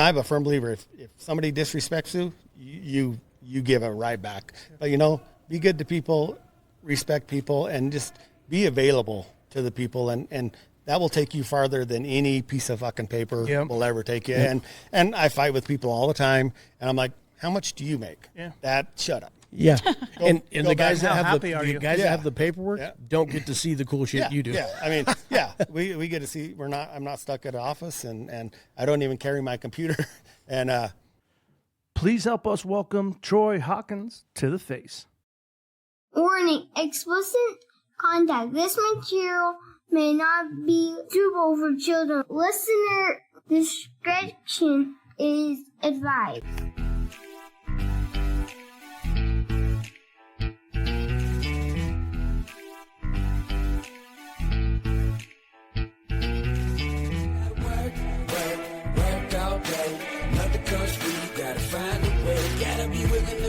I'm a firm believer. If somebody disrespects you, you give it right back. But, be good to people, respect people, and just be available to the people. And that will take you farther than any piece of fucking paper will ever take you. And I fight with people all the time. And I'm like, how much do you make? Yeah. Shut up. Yeah. And the guys that have that have the paperwork don't get to see the cool shit you do. Yeah. I mean, we get to see, I'm not stuck at an office and I don't even carry my computer. And, please help us welcome Troy Hawkins to the face. Warning, explicit content. This material may not be suitable for children. Listener discretion is advised.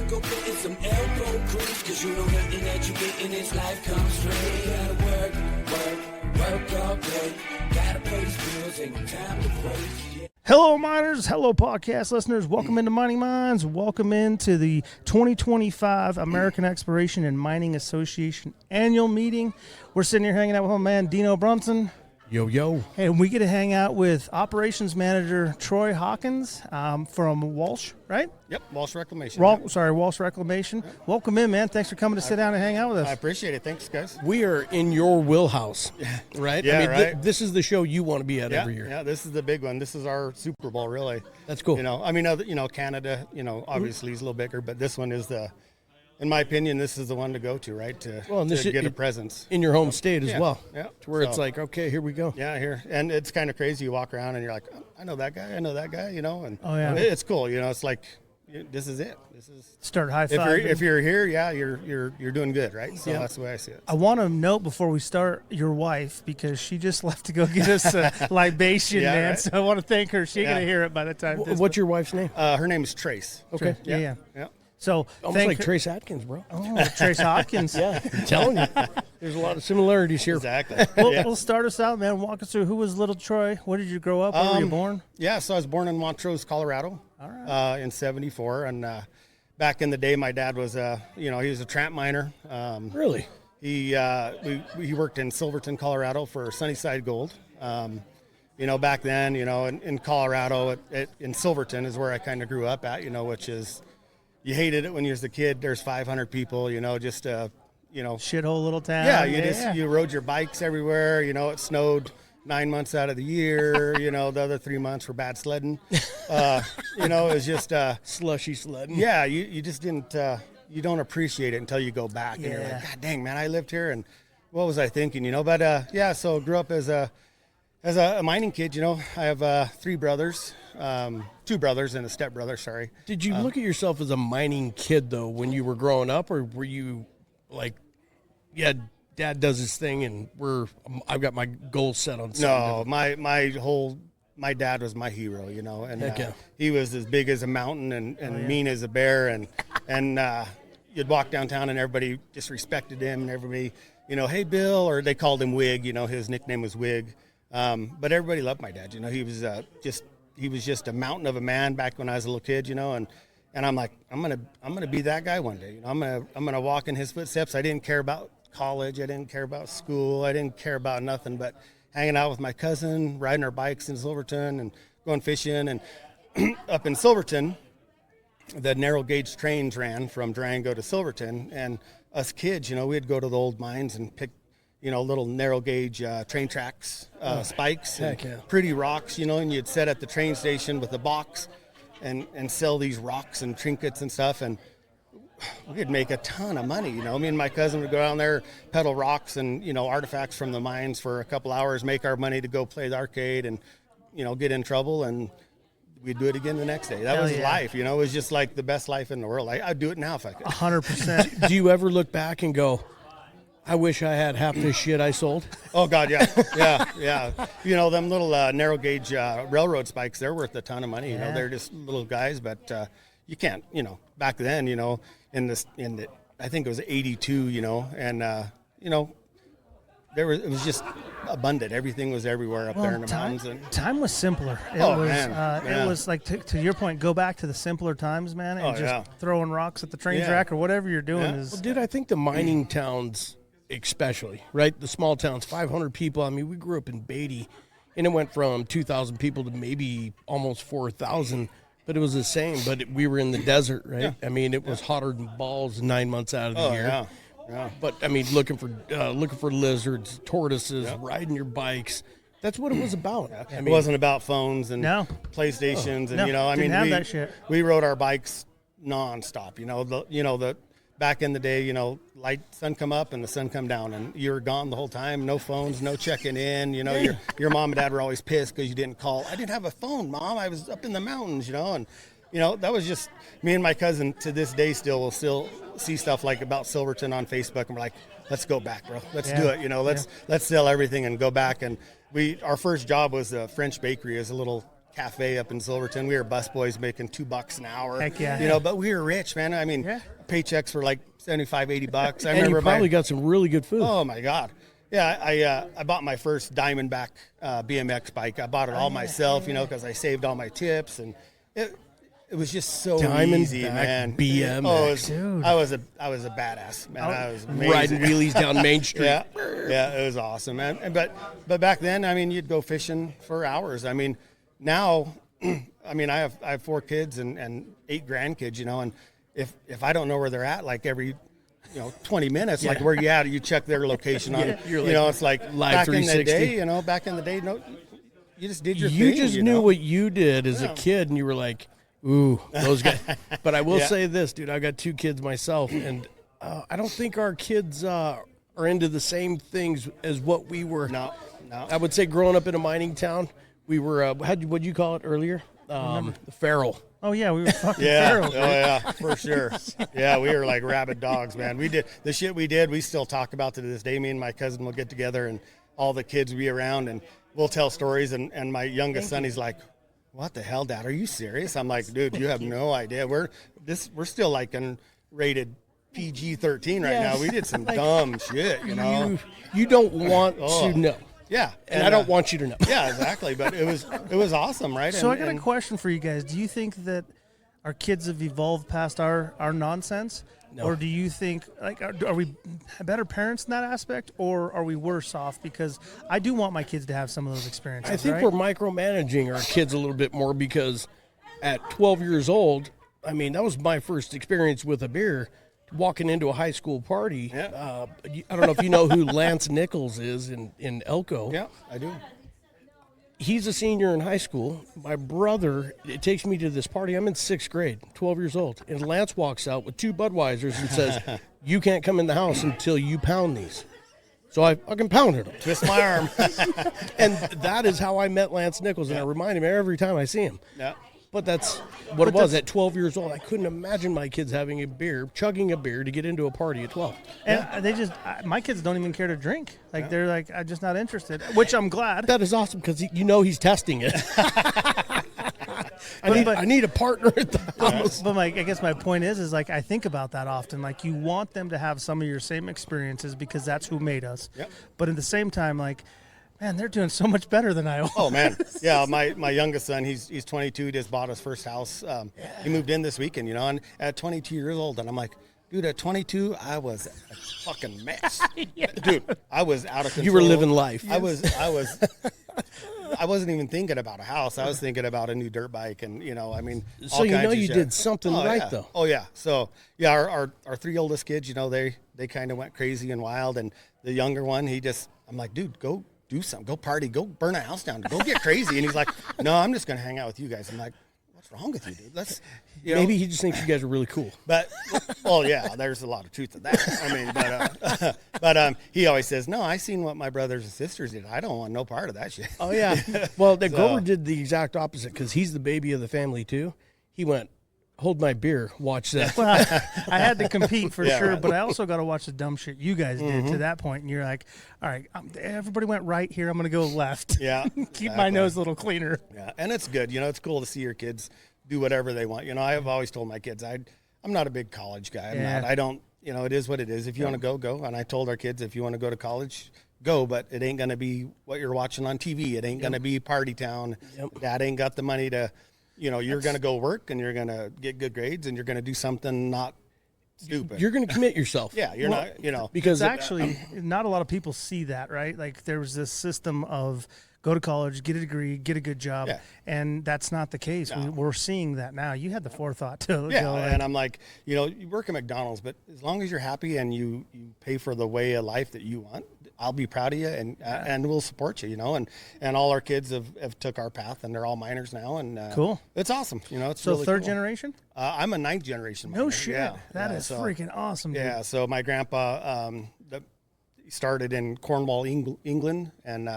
Go put in some elbow grease, cause you know nothing that you get in this life comes free. Gotta work all day. Gotta pay these bills, ain't no time to waste. Hello, miners. Hello, podcast listeners. Welcome into Mining Minds. Welcome into the 2025 American Exploration and Mining Association annual meeting. We're sitting here hanging out with my man, Dino Brunson. Yo. And we get to hang out with Operations Manager Troy Hawkins from Walsh, right? Yep, Walsh Reclamation. Walsh Reclamation. Yep. Welcome in, man. Thanks for coming to sit down and hang out with us. I appreciate it. Thanks, guys. We are in your wheelhouse, right? Yeah, right. This is the show you want to be at every year. Yeah, this is the big one. This is our Super Bowl, really. That's cool. Canada, obviously is a little bigger, but this one is in my opinion, this is the one to go to, right? To get a presence. In your home state as well. Yeah. To where it's like, okay, here we go. Yeah, here. And it's kind of crazy. You walk around and you're like, I know that guy, and it's cool. It's like, this is it. This is start high five. If you're here, you're doing good, right? So that's the way I see it. I want to note before we start your wife, because she just left to go get us a libation, man. Right? So I want to thank her. She's going to hear it by the time. What's your wife's name? Her name is Trace. Okay. Yeah. So almost like Trace Atkins, bro. Oh, Trace Hawkins. Yeah, I'm telling you. There's a lot of similarities here. Exactly. We'll start us out, man. Walk us through, who was little Troy? Where did you grow up? Where were you born? Yeah, so I was born in Montrose, Colorado. All right. In 74. And back in the day, my dad was, he was a tramp miner. Really? He worked in Silverton, Colorado for Sunnyside Gold. Back then, in Colorado, in Silverton is where I kind of grew up at, which is, you hated it when you was a kid. There's 500 people, shithole little town. Yeah, you rode your bikes everywhere. It snowed 9 months out of the year. The other 3 months were bad sledding. It was just slushy sledding. Yeah, you just didn't. You don't appreciate it until you go back and you're like, God dang, man, I lived here, and what was I thinking? But so grew up as a mining kid. I have 3 brothers. 2 brothers and a stepbrother, sorry. Did you look at yourself as a mining kid, though, when you were growing up, or were you like, Dad does his thing and I've got my goals set on something? No, my dad was my hero, and he was as big as a mountain and mean as a bear, and you'd walk downtown and everybody just respected him, and everybody, hey, Bill, or they called him Wig, his nickname was Wig. But everybody loved my dad, he was just a mountain of a man back when I was a little kid, and I'm like, I'm gonna be that guy one day. I'm gonna walk in his footsteps. I didn't care about college. I didn't care about school. I didn't care about nothing but hanging out with my cousin, riding our bikes in Silverton and going fishing. And up in Silverton, the narrow gauge trains ran from Durango to Silverton, and us kids, we'd go to the old mines and pick little narrow gauge train tracks, spikes, and pretty rocks, and you'd set at the train station with a box and sell these rocks and trinkets and stuff. And we could make a ton of money. Me and my cousin would go down there, peddle rocks and, artifacts from the mines for a couple hours, make our money to go play the arcade and, get in trouble. And we'd do it again the next day. That was life, It was just like the best life in the world. I'd do it now if I could. 100%. Do you ever look back and go, I wish I had half this shit I sold? Oh, God, yeah. Yeah. Them little narrow gauge railroad spikes, they're worth a ton of money. They're just little guys, but you can't, back then, in the I think it was 82, and, it was just abundant. Everything was everywhere up there in the mountains. And time was simpler. It was like, to your point, go back to the simpler times, man, and just throwing rocks at the train track or whatever you're doing is. Well, dude, I think the mining towns, especially, right? The small towns, 500 people. I mean, we grew up in Beatty, and it went from 2,000 people to maybe almost 4,000. But it was the same. But we were in the desert, right? Yeah. I mean, it was hotter than balls 9 months out of the year. Yeah. Yeah. But I mean, looking for lizards, tortoises, riding your bikes. That's what it was about. I mean, it wasn't about phones and PlayStations, and I mean, that shit. We rode our bikes nonstop. The back in the day, light sun come up and the sun come down, and you were gone the whole time. No phones, no checking in. Your mom and dad were always pissed because you didn't call. I didn't have a phone, Mom. I was up in the mountains, and that was just me and my cousin to this day will still see stuff like about Silverton on Facebook, and we're like, let's go back, bro. Let's do it. Let's sell everything and go back. And our first job was a French bakery, as a little cafe up in Silverton. We were busboys making $2 an hour. Heck yeah. But we were rich, man. I mean, paychecks were like $75-$80. I remember you probably got some really good food. Oh my God. Yeah, I bought my first Diamondback BMX bike. I bought it all myself, because I saved all my tips, and it was just so easy, man. BMX. I was a badass, man. I was amazing. Riding wheelies down Main Street. Yeah, it was awesome, man. But back then, I mean, you'd go fishing for hours. I mean, now, I mean, I have 4 kids and 8 grandkids, and if I don't know where they're at, like every 20 minutes, like where you at, you check their location on. It's like live 360. Back in the day, you just did your thing. You just knew what you did as a kid, and you were like, ooh, those guys. But I will say this, dude. I got 2 kids myself, and I don't think our kids are into the same things as what we were. No. I would say growing up in a mining town, we were, what'd you call it earlier? Feral. Oh, yeah, we were fucking feral. Oh, yeah, for sure. Yeah, we were like rabid dogs, man. We did the shit we did, we still talk about to this day. Me and my cousin will get together, and all the kids will be around, and we'll tell stories, and my youngest son, he's like, what the hell, Dad? Are you serious? I'm like, dude, you have no idea. We're still like rated PG-13 right now. We did some dumb shit, You don't want to know. Yeah, and I don't want you to know. Yeah, exactly. But it was awesome, right? So I got a question for you guys. Do you think that our kids have evolved past our nonsense? No. Or do you think, are we better parents in that aspect, or are we worse off? Because I do want my kids to have some of those experiences. I think we're micromanaging our kids a little bit more, because at 12 years old, I mean, that was my first experience with a beer, walking into a high school party. Yeah. I don't know if you know who Lance Nichols is in Elko. Yeah, I do. He's a senior in high school. My brother, it takes me to this party. I'm in 6th grade, 12 years old. And Lance walks out with 2 Budweisers and says, you can't come in the house until you pound these. So I fucking pounded him. Twist my arm. And that is how I met Lance Nichols. And I remind him every time I see him. Yeah. But that's what it was. At 12 years old, I couldn't imagine my kids chugging a beer to get into a party at 12. And they just, my kids don't even care to drink. They're like, I'm just not interested, which I'm glad. That is awesome, because he's testing it. I need a partner at the house. But I guess my point is like, I think about that often. Like, you want them to have some of your same experiences because that's who made us. Yep. But at the same time, like, man, they're doing so much better than I was. Oh, man. Yeah, my youngest son, he's 22, he just bought his first house. He moved in this weekend, and at 22 years old, and I'm like, dude, at 22, I was a fucking mess. Dude, I was out of control. You were living life. I wasn't even thinking about a house. I was thinking about a new dirt bike, and I mean, so you did something right though. Oh yeah. So yeah, our 3 oldest kids, they kind of went crazy and wild, and the younger one, I'm like, dude, go do something, go party, go burn a house down, go get crazy. And he's like, no, I'm just gonna hang out with you guys. I'm like, what's wrong with you, dude? Maybe he just thinks you guys are really cool. But well, yeah, there's a lot of truth to that. I mean, but he always says, no, I seen what my brothers and sisters did. I don't want no part of that shit. Oh yeah. Well, Grover did the exact opposite, because he's the baby of the family too. He went, hold my beer, watch that. Well, I had to compete for sure, but I also got to watch the dumb shit you guys did to that point. And you're like, all right, everybody went right here. I'm going to go left. Yeah. Keep my nose a little cleaner. Yeah. And it's good. It's cool to see your kids do whatever they want. I've always told my kids, I'm not a big college guy. I don't, it is what it is. If you want to go. And I told our kids, if you want to go to college, go, but it ain't going to be what you're watching on TV. It ain't going to be party town. Dad ain't got the money to, you're going to go work and you're going to get good grades and you're going to do something not stupid. You're going to commit yourself. Yeah, you're not, because actually not a lot of people see that, right? Like there was this system of go to college, get a degree, get a good job, and that's not the case. No. We're seeing that now. You had the forethought to go. And I'm like, you work at McDonald's, but as long as you're happy and you pay for the way of life that you want, I'll be proud of you and we'll support you, and all our kids have took our path and they're all miners now. And cool. It's awesome. It's so really third cool. generation? I'm a 9th generation miner. No shit. Yeah. That is freaking awesome. Dude. Yeah. So my grandpa started in Cornwall, England. And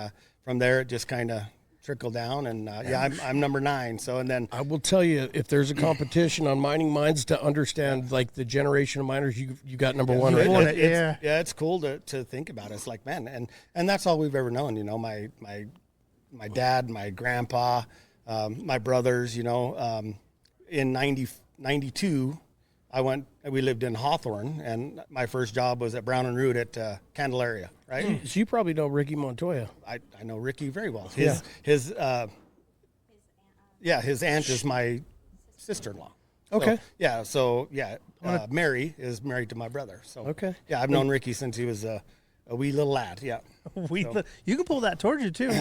from there, it just kind of trickled down. And I'm number 9. So, and then I will tell you, if there's a competition on mining mines to understand like the generation of miners, you got number 1, right? It's cool to think about. It's like, man, and that's all we've ever known. My dad, my grandpa, my brothers. In 92, we lived in Hawthorne, and my first job was at Brown and Root at Candelaria, right? So you probably know Ricky Montoya. I know Ricky very well. His aunt is my sister-in-law. Okay. Mary is married to my brother. So okay. Yeah, I've known Ricky since he was a wee little lad. Yeah. You can pull that towards you too.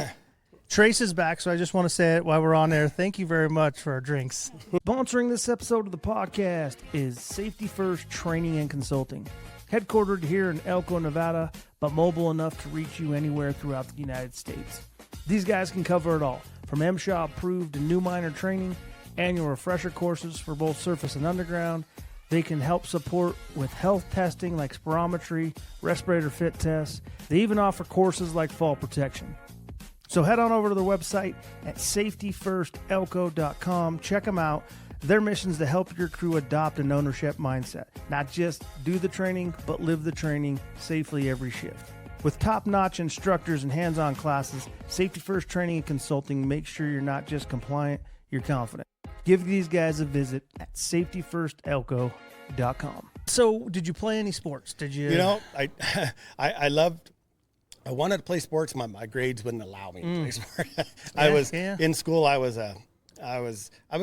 Trace is back, so I just want to say it while we're on there. Thank you very much for our drinks. Sponsoring this episode of the podcast is Safety First Training and Consulting. Headquartered here in Elko, Nevada, but mobile enough to reach you anywhere throughout the United States. These guys can cover it all, from MSHA approved and new miner training, annual refresher courses for both surface and underground. They can help support with health testing like spirometry, respirator fit tests. They even offer courses like fall protection. So head on over to their website at safetyfirstelco.com. Check them out. Their mission is to help your crew adopt an ownership mindset. Not just do the training, but live the training safely every shift. With top-notch instructors and hands-on classes, Safety First Training and Consulting makes sure you're not just compliant, you're confident. Give these guys a visit at safetyfirstelco.com. So did you play any sports? Did you? I wanted to play sports. My grades wouldn't allow me to play sports. In school. I was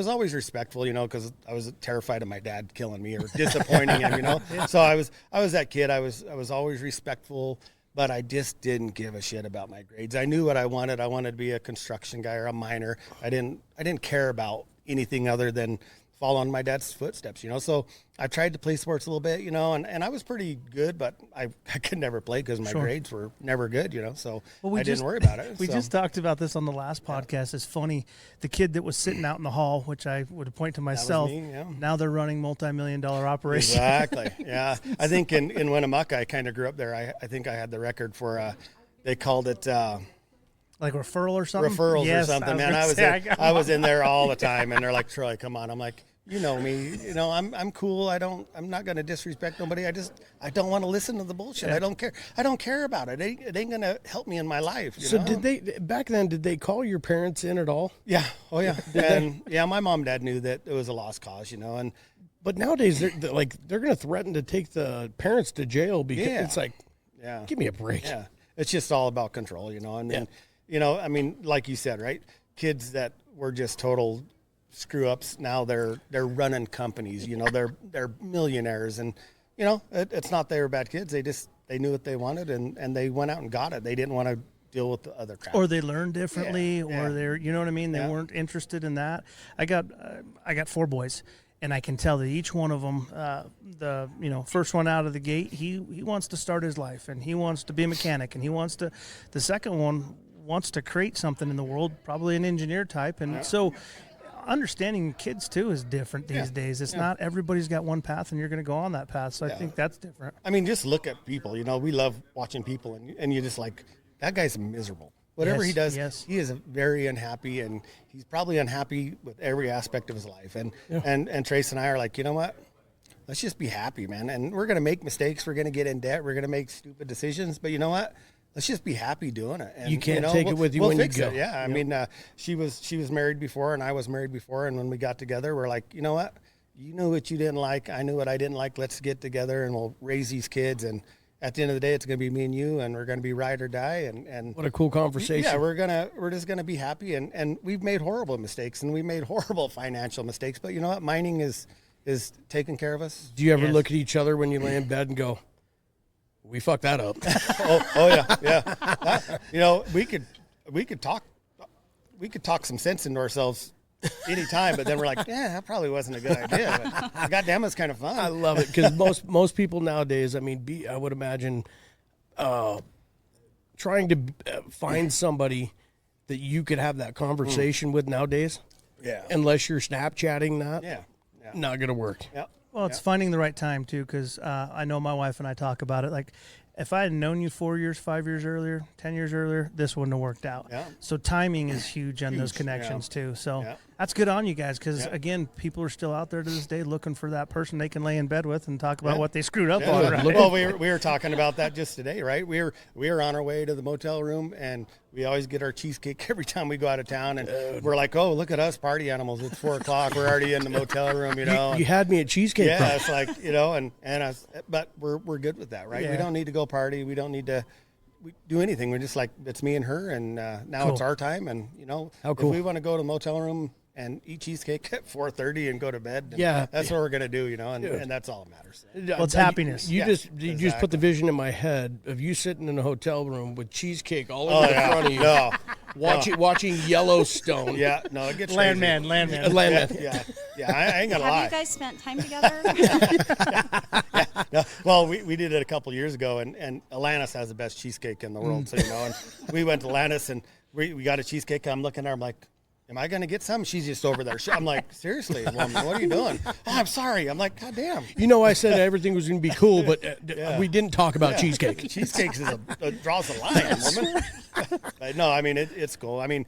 always respectful, because I was terrified of my dad killing me or disappointing him, So I was that kid. I was always respectful, but I just didn't give a shit about my grades. I knew what I wanted. I wanted to be a construction guy or a miner. I didn't care about anything other than follow in my dad's footsteps, So I tried to play sports a little bit, and I was pretty good, but I could never play because my grades were never good, So I didn't worry about it. We just talked about this on the last podcast. It's funny. The kid that was sitting out in the hall, which I would point to myself, now they're running multi-million-dollar operations. Exactly, yeah. I think in Winnemucca, I kind of grew up there. I think I had the record for, they called it... like referral or something? Referrals or something, man. I was in there all the time, and they're like, Troy, come on. I'm like, you know me, I'm cool. I'm not going to disrespect nobody. I don't want to listen to the bullshit. I don't care. I don't care about it. It ain't going to help me in my life. So did they call your parents in at all? Yeah. Oh yeah. My mom and dad knew that it was a lost cause, but nowadays they're going to threaten to take the parents to jail because it's like, give me a break. Yeah. It's just all about control, like you said, right? Kids that were just total screw ups, now they're running companies, they're millionaires, and it's not they were bad kids. They knew what they wanted and they went out and got it. They didn't want to deal with the other crap. Or they learned differently, or they're, you know what I mean? They weren't interested in that. I got 4 boys, and I can tell that each one of them, the first one out of the gate, he wants to start his life, and he wants to be a mechanic, and the second one wants to create something in the world, probably an engineer type, and so understanding kids too is different these days. It's not everybody's got one path and you're going to go on that path. So I think that's different. I mean, just look at people, we love watching people and you just like, that guy's miserable. Whatever he does, he is very unhappy, and he's probably unhappy with every aspect of his life. And Trace and I are like, you know what? Let's just be happy, man. And we're going to make mistakes. We're going to get in debt. We're going to make stupid decisions. But you know what? Let's just be happy doing it. And, you can't take it with you when you go. It. Yeah, I mean, she was married before, and I was married before, and when we got together, we're like, you know what? You knew what you didn't like. I knew what I didn't like. Let's get together, and we'll raise these kids and at the end of the day, it's going to be me and you, and we're going to be ride or die. And What a cool conversation. yeah, we're just gonna be happy. And we've made horrible mistakes, and we made horrible financial mistakes. But you know what? Mining is taking care of us. Do you ever look at each other when you lay in bed and go, "We fucked that up"? oh yeah. You know, we could talk some sense into ourselves anytime, but then we're like, yeah, that probably wasn't a good idea. But goddamn, it's kind of fun. I love it because most people nowadays, I mean, I would imagine, trying to find somebody that you could have that conversation with nowadays. Yeah. Unless you're Snapchatting that. Yeah. Not gonna work. Yeah. Well, it's finding the right time too, because I know my wife and I talk about it. Like, if I had known you 4 years, 5 years earlier, 10 years earlier, this wouldn't have worked out. Yeah. So timing is huge on those connections too. So that's good on you guys, because again, people are still out there to this day looking for that person they can lay in bed with and talk about what they screwed up on. Right? Well, we were talking about that just today, right? We were on our way to the motel room, and we always get our cheesecake every time we go out of town, and we're like, oh, look at us party animals. It's 4 o'clock. We're already in the motel room, you know. You had me at cheesecake. Yeah, it's like, you know, but we're good with that, right? Yeah. We don't need to go party. We don't need to do anything. We're just like, it's me and her, and now it's our time. And you know, How cool. if we want to go to the motel room and eat cheesecake at 4:30 and go to bed, Yeah. that's what we're gonna do, you know, and that's all that matters. Well, it's happiness. You just put the vision in my head of you sitting in a hotel room with cheesecake all over the front of you, No. watching Yellowstone. Yeah, no, it gets Landman. Yeah, I ain't gonna lie. Have you guys spent time together? No, well, we did it a couple years ago, and Atlantis has the best cheesecake in the world, so you know. And we went to Atlantis, and we got a cheesecake. I'm looking at her, I'm like, am I going to get some? She's just over there. I'm like, seriously, woman, what are you doing? Oh, I'm sorry. I'm like, God damn. You know, I said everything was going to be cool, but we didn't talk about cheesecake. Cheesecakes draws a line, woman. But no, I mean, it's cool. I mean,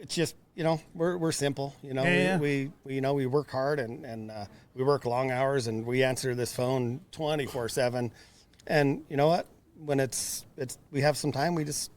it's just, you know, we're simple. You know, we you know, we work hard and we work long hours, and we answer this phone 24/7. And you know what? When we have some time, we just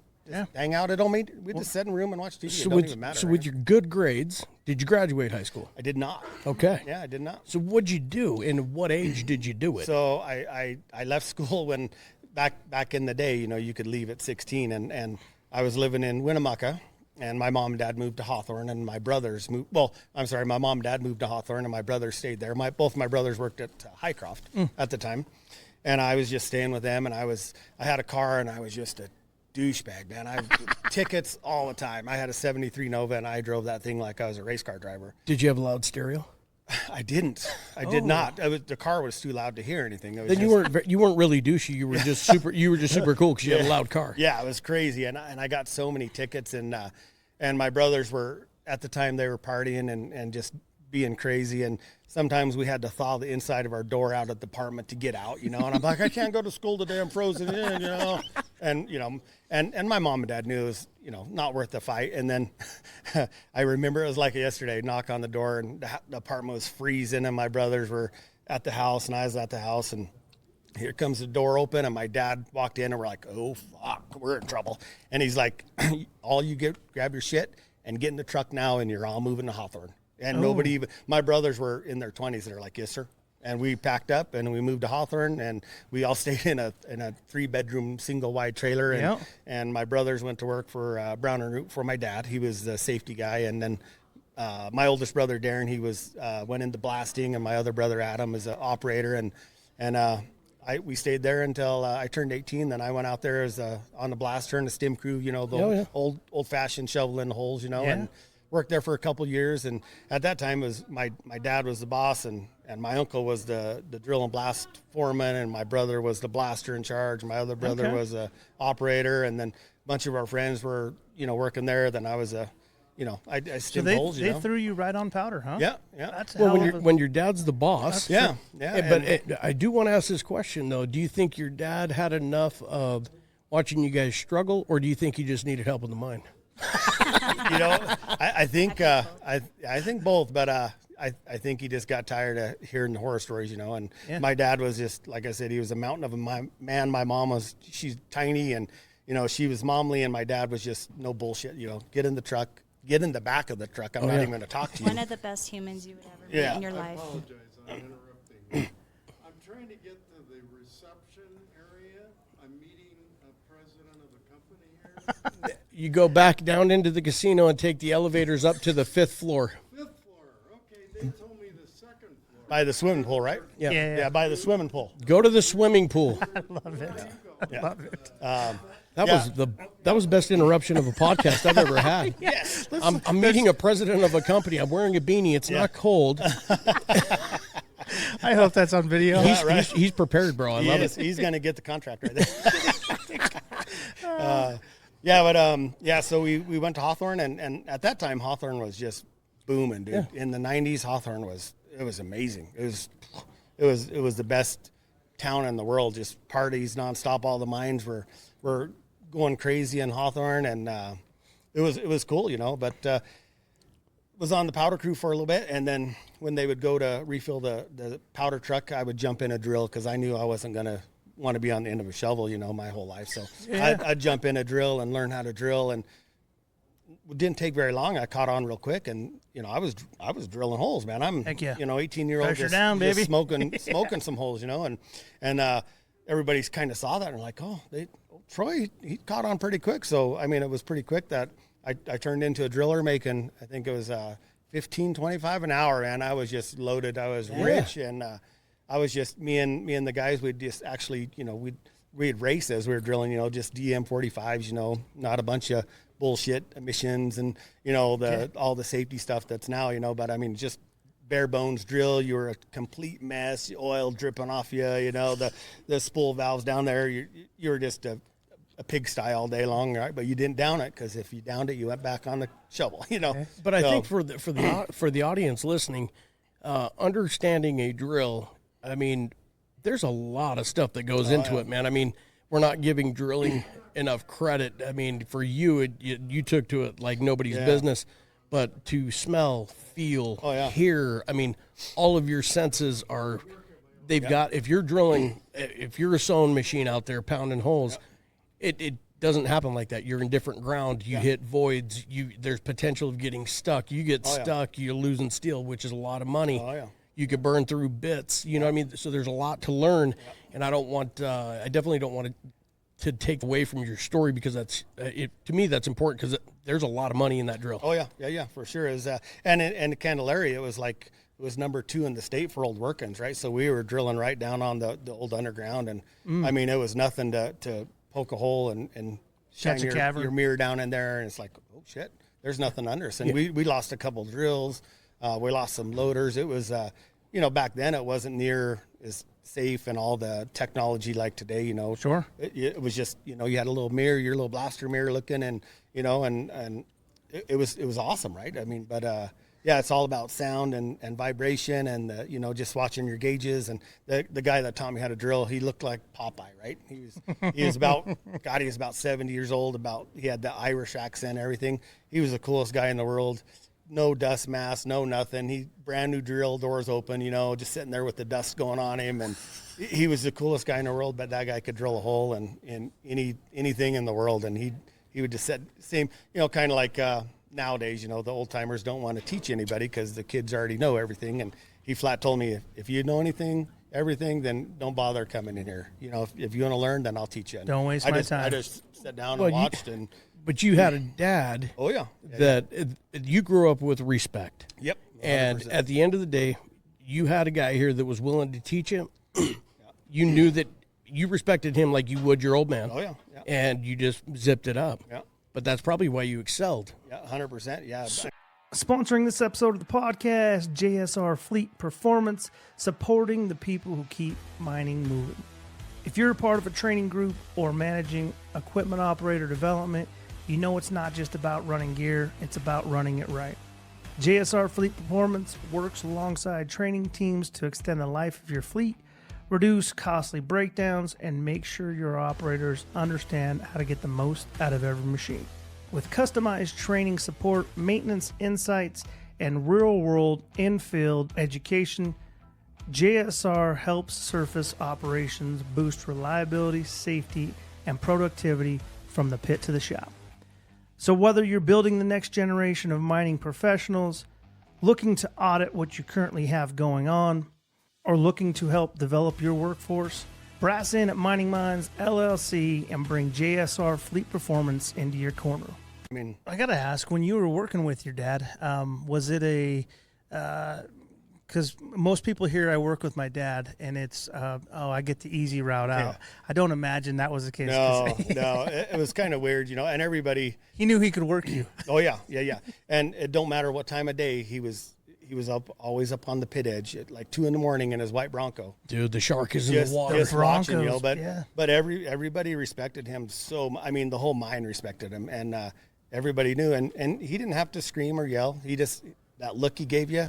hang out at home. We just sit in a room and watch TV. So it don't even matter. So with your good grades, did you graduate high school? I did not. Okay. Yeah, I did not. So what'd you do, and what age did you do it? So I left school when back in the day, you know, you could leave at 16, and I was living in Winnemucca, and my mom and dad moved to Hawthorne, and my brothers moved. Well, I'm sorry, my mom and dad moved to Hawthorne, and my brothers stayed there. Both my brothers worked at Highcroft at the time, and I was just staying with them. And I had a car, and I was just a douchebag, man. I tickets all the time. I had a 73 Nova, and I drove that thing like I was a race car driver. Did you have a loud stereo? I didn't. I did not. The car was too loud to hear anything. It was Then you weren't really douchey. You were just super. You were just super cool because you had a loud car. Yeah, it was crazy, and I got so many tickets, and my brothers were at the time, they were partying and just being crazy, and sometimes we had to thaw the inside of our door out at the apartment to get out, you know. And I'm like, I can't go to school today. I'm frozen in, you know. And you know, and my mom and dad knew it was, you know, not worth the fight. And then I remember it was like yesterday. Knock on the door, and the apartment was freezing, and my brothers were at the house, and I was at the house, and here comes the door open, and my dad walked in, and we're like, oh fuck, we're in trouble. And he's like, all you grab your shit and get in the truck now, and you're all moving to Hawthorne. And nobody even, my brothers were in their 20s. They're like, yes, sir. And we packed up, and we moved to Hawthorne, and we all stayed in a 3-bedroom single wide trailer. And my brothers went to work for Brown and Root for my dad. He was the safety guy. And then my oldest brother, Darren, he went into blasting, and my other brother, Adam, is an operator. And we stayed there until I turned 18. Then I went out there as on the blaster and the stim crew, you know, the old fashioned shoveling holes, you know, and worked there for a couple years. And at that time, was my dad was the boss, and my uncle was the drill and blast foreman, and my brother was the blaster in charge. My other brother was a operator, and then a bunch of our friends were, you know, working there. Then I was I stim holes. They threw you right on powder, huh? Yeah. That's when your dad's the boss. Yeah. But I do want to ask this question though. Do you think your dad had enough of watching you guys struggle, or do you think he just needed help in the mine? You know, I think I think both, but I think he just got tired of hearing the horror stories, you know. And my dad was just, like I said, he was a mountain of a man. My mom she's tiny, and you know, she was momly, and my dad was just no bullshit, you know. Get in the truck, get in the back of the truck. I'm not even going to talk to you. One of the best humans you would ever meet in your life. I apologize. I'm interrupting. I'm trying to get to the reception area. I'm meeting a president of a company here. You go back down into the casino and take the elevators up to the 5th floor. 5th floor. Okay, they told me the 2nd floor. By the swimming pool, right? Yeah. Yeah, by the swimming pool. Go to the swimming pool. Love it. Yeah. Love it. That was the best interruption of a podcast I've ever had. Yes. I'm meeting a president of a company. I'm wearing a beanie. It's not cold. I hope that's on video. He's prepared, bro. I love it. He's going to get the contract right there. So we went to Hawthorne, and at that time, Hawthorne was just booming, dude. Yeah. In the 90s, Hawthorne was amazing. It was the best town in the world, just parties nonstop. All the mines were going crazy in Hawthorne, and it was cool, but was on the powder crew for a little bit, and then when they would go to refill the powder truck, I would jump in a drill because I knew I wasn't going to want to be on the end of a shovel, my whole life. So I'd jump in a drill and learn how to drill, and it didn't take very long. I caught on real quick, and I was drilling holes, man. I'm Heck yeah. 18-year-old Pressure down, baby. smoking some holes, and everybody's kind of saw that and like, Troy, he caught on pretty quick. So I mean, it was pretty quick that I turned into a driller making, I think it was $15.25 an hour, man. I was just loaded. I was rich, and I was just me and the guys. We'd just actually, we'd race as we were drilling. Just DM45s. Not a bunch of bullshit emissions and all the safety stuff that's now. But I mean, just bare bones drill. You were a complete mess. Oil dripping off you. The spool valves down there. You were just a pigsty all day long, right? But you didn't down it, because if you downed it, you went back on the shovel. But I think for the audience listening, understanding a drill, I mean, there's a lot of stuff that goes into it, man. I mean, we're not giving drilling enough credit. I mean, for you, you took to it like nobody's business. But to smell, feel, hear, I mean, all of your senses are. They've got. If you're drilling, if you're a sewing machine out there pounding holes. It doesn't happen like that. You're in different ground. You hit voids. There's potential of getting stuck. You get stuck, you're losing steel, which is a lot of money. You could burn through bits. You know what I mean? So there's a lot to learn, and I definitely don't want to take away from your story, because that's to me that's important, because there's a lot of money in that drill. Yeah, for sure. And in Candelaria, it was number 2 in the state for old workings, right? So we were drilling right down on the old underground, and I mean, it was nothing to poke a hole and shine your mirror down in there, and it's like, oh shit, there's nothing under us. And we lost a couple drills, we lost some loaders. It was back then it wasn't near as safe and all the technology like today. Sure. It was just you had a little mirror, your little blaster mirror looking, and and it was awesome, right? I mean, but it's all about sound and vibration, and just watching your gauges. And the guy that taught me how to drill, he looked like Popeye, right? He was about 70 years old. He had the Irish accent, everything. He was the coolest guy in the world. No dust mask, no nothing. He brand new drill, doors open, just sitting there with the dust going on him, and he was the coolest guy in the world. But that guy could drill a hole in anything in the world, and he would just set same, kind of like. Nowadays, the old timers don't want to teach anybody because the kids already know everything. And he flat told me, if you know everything, then don't bother coming in here. If you want to learn, then I'll teach you. Don't waste my time. I just sat down and watched. But you had a dad. That you grew up with respect. Yep. 100%. And at the end of the day, you had a guy here that was willing to teach him. You knew that you respected him like you would your old man. And you just zipped it up. But that's probably why you excelled. 100%. Yeah. Sponsoring this episode of the podcast, JSR Fleet Performance, supporting the people who keep mining moving. If you're a part of a training group or managing equipment operator development, you know it's not just about running gear, it's about running it right. JSR Fleet Performance works alongside training teams to extend the life of your fleet, reduce costly breakdowns, and make sure your operators understand how to get the most out of every machine. With customized training support, maintenance insights, and real-world in-field education, JSR helps surface operations boost reliability, safety, and productivity from the pit to the shop. So whether you're building the next generation of mining professionals, looking to audit what you currently have going on, or looking to help develop your workforce? Brass in at Mining Mines LLC and bring JSR Fleet Performance into your corner. I mean, I got to ask, when you were working with your dad, was it a because most people here, I work with my dad, and it's, I get the easy route out. I don't imagine that was the case. No, it was kind of weird, and everybody. He knew he could work you. Oh, yeah. And it don't matter what time of day, he was always up on the pit edge at like 2 a.m. in his white Bronco. Dude, the shark is in the water. Just watching, Broncos, but everybody respected him the whole mine respected him, and everybody knew, and he didn't have to scream or yell. He just, that look he gave you,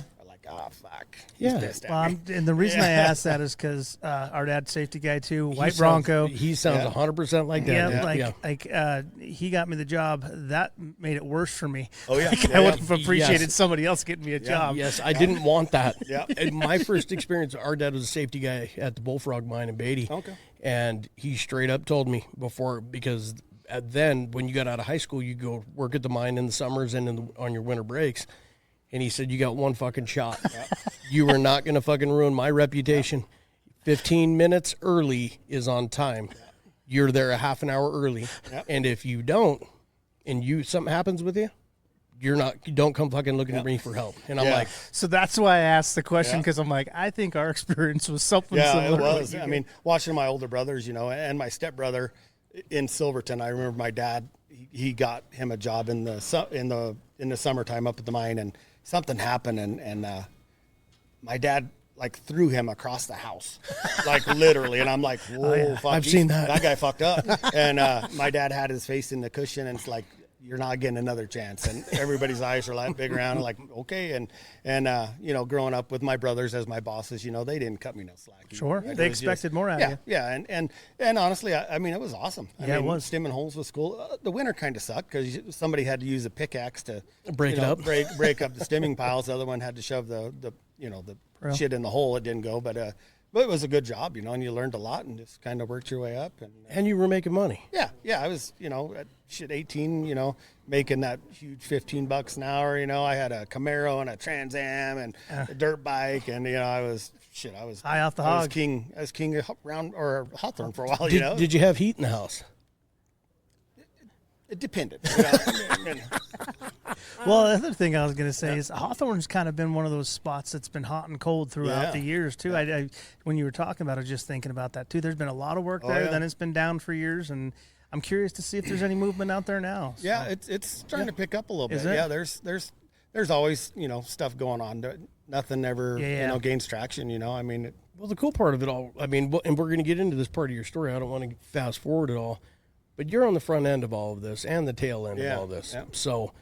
oh, fuck. He's pissed at me. And the reason I asked that is because our dad's safety guy, too, white Bronco. He sounds 100% like that. He got me the job. That made it worse for me. Oh, yeah. I would have appreciated somebody else getting me a job. Yes, I didn't want that. Yeah. And my first experience, our dad was a safety guy at the Bullfrog mine in Beatty. Okay. And he straight up told me because then when you got out of high school, you go work at the mine in the summers and on your winter breaks. And he said, you got one fucking shot. You are not going to fucking ruin my reputation. 15 minutes early is on time. You're there a half an hour early. And if you don't, and something happens with you, you don't come fucking looking at me for help. And I'm like, so that's why I asked the question, because I'm like, I think our experience was something similar. It was. I mean, watching my older brothers, and my stepbrother in Silverton, I remember my dad, he got him a job in the summertime up at the mine, and something happened, and my dad threw him across the house, literally, and I'm like, whoa, fuck, I've seen that. That guy fucked up, and my dad had his face in the cushion, and it's like, you're not getting another chance, and everybody's eyes are big around, okay, and growing up with my brothers as my bosses, they didn't cut me no slack. Sure, they expected more out of you. Yeah, and honestly, I mean, it was awesome. It was. Stimming holes was cool. The winter kind of sucked because somebody had to use a pickaxe to break it up, break up the stimming piles. The other one had to shove the shit in the hole. It didn't go, but it was a good job, and you learned a lot and just kind of worked your way up. And you were making money. Yeah, I was, at 18, making that huge $15 an hour. I had a Camaro and a Trans Am and a dirt bike, and I was high off the hog. I was king of Hawthorne for a while. Did you have heat in the house? It depended. Well, the other thing I was going to say is Hawthorne's kind of been one of those spots that's been hot and cold throughout the years, too. I when you were talking about it, I was just thinking about that, too. There's been a lot of work there. Then it's been down for years, and I'm curious to see if there's any movement out there now. So. Yeah, it's starting to pick up a little bit. Is it? Yeah, there's always, stuff going on. Nothing ever, gains traction, I mean. Well, the cool part of it all, I mean, and we're going to get into this part of your story. I don't want to fast forward at all. But you're on the front end of all of this and the tail end of all this. Yeah. So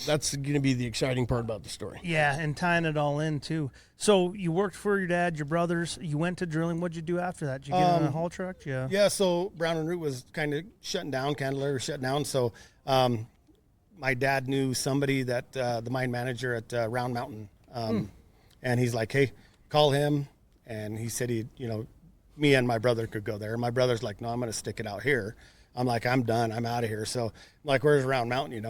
that's going to be the exciting part about the story. Yeah, and tying it all in, too. So you worked for your dad, your brothers. You went to drilling. What'd you do after that? Did you get on a haul truck? Yeah, so Brown and Root was kind of shutting down, shutting down. So my dad knew somebody that the mine manager at Round Mountain. And he's like, hey, call him. And he said me and my brother could go there. And my brother's like, no, I'm going to stick it out here. I'm like, I'm done. I'm out of here. So, where's Round Mountain,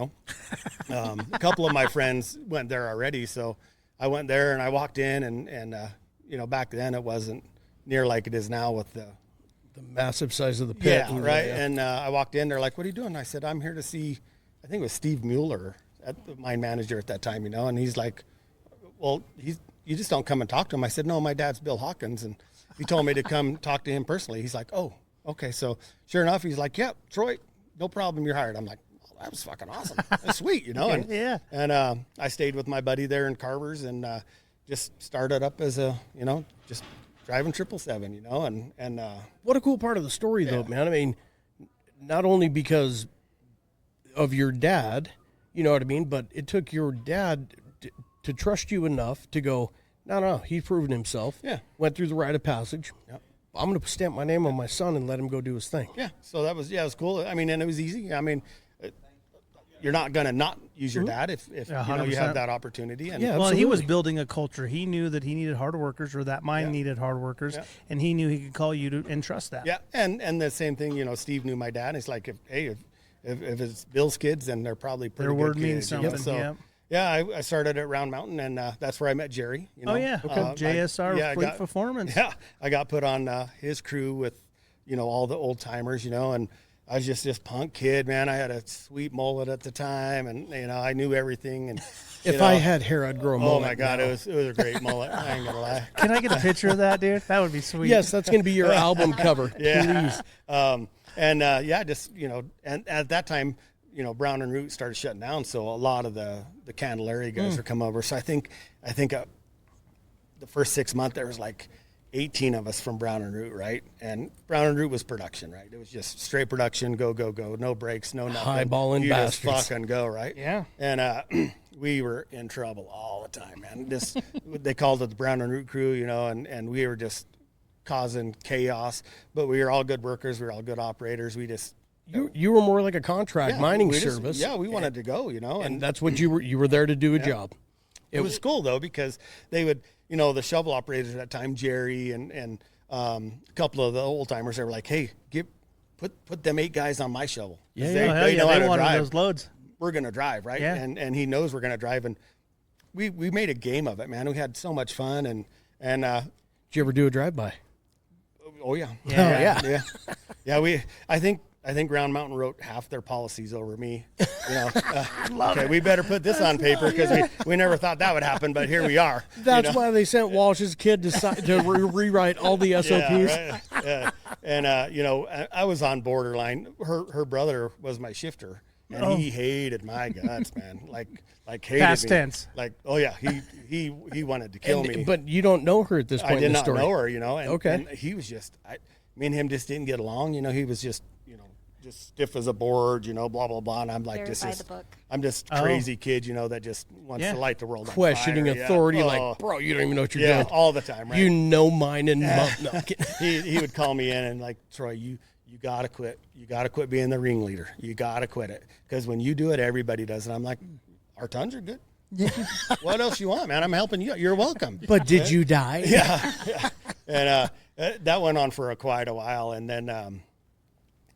A couple of my friends went there already. So I went there and I walked in and back then it wasn't near like it is now with the massive size of the pit. Yeah, right. And I walked in. They're like, what are you doing? I said, I'm here to see, I think it was Steve Mueller, the mine manager at that time, And he's like, well, you just don't come and talk to him. I said, no, my dad's Bill Hawkins. And he told me to come talk to him personally. He's like, oh. Okay, so sure enough, he's like, "Yep, Troy, no problem, you're hired." I'm like, oh, "That was fucking awesome. That's sweet, And I stayed with my buddy there in Carver's and just started up as a, just driving 777, and what a cool part of the story, though, man. I mean, not only because of your dad, you know what I mean, but it took your dad to trust you enough to go, no, he's proven himself. Yeah, went through the rite of passage. Yep. I'm going to stamp my name on my son and let him go do his thing. Yeah, so it was cool. I mean, and it was easy. I mean, you're not going to not use your dad if you have that opportunity. And well, he was building a culture. He knew that he needed hard workers, or that mine needed hard workers, and he knew he could call you and trust that. Yeah, and the same thing, Steve knew my dad. It's like, if it's Bill's kids, then they're probably pretty Their good word kids. means something, Yeah, I started at Round Mountain, and that's where I met Jerry. You know? Oh yeah, JSR Fleet Performance. Yeah, I got put on his crew with, all the old timers, and I was just this punk kid, man. I had a sweet mullet at the time, and I knew everything. And if I had hair, I'd grow a mullet. Oh my God, it was a great mullet. I ain't gonna lie. Can I get a picture of that, dude? That would be sweet. Yes, that's gonna be your album cover. Yeah. Please. And and at that time, Brown and Root started shutting down, so a lot of the Candelaria guys were come over. So I think the first 6 months there was like 18 of us from Brown and Root, right? And Brown and Root was production, right? It was just straight production, go, no breaks, no nothing. Highballing bastards. Just fucking go, right? Yeah. And we were in trouble all the time, man. They called it the Brown and Root crew, and we were just causing chaos. But we were all good workers. We were all good operators. We just you were more like a contract mining service. We wanted to go, and that's what you were there to do a job. It was cool though, because they would, the shovel operators at that time, Jerry and a couple of the old timers, they were like, hey, put them 8 guys on my shovel. They know how to wanted drive. those loads. We're gonna drive, right? Yeah. And he knows we're gonna drive, and we made a game of it, man. We had so much fun, and did you ever do a drive-by? Oh yeah. Yeah. I think Round Mountain wrote half their policies over me. Okay, we better put this on paper, because we never thought that would happen, but here we are. That's why they sent Walsh's kid to rewrite all the SOPs. Yeah, right. Yeah. And I was on borderline. Her brother was my shifter, and he hated my guts, man. Like hated Past me. tense. Like, oh yeah, he wanted to kill me. But you don't know her at this point I did in the not story. know her, and, Okay. and he was just, me and him just didn't get along. He was just, just stiff as a board, blah, blah, blah. And I'm like, I'm just crazy kid, that just wants to light the world on questioning fire. authority, Yeah. like, bro, you don't even know what you're doing. All the time, right? Mine and no, I'm kidding. he would call me in and like, Troy, you gotta quit. You gotta quit being the ringleader. You gotta quit it, because when you do it, everybody does it. I'm like, our tons are good. What else you want, man? I'm helping you. You're welcome. But did you die? Yeah. And that went on for quite a while, and then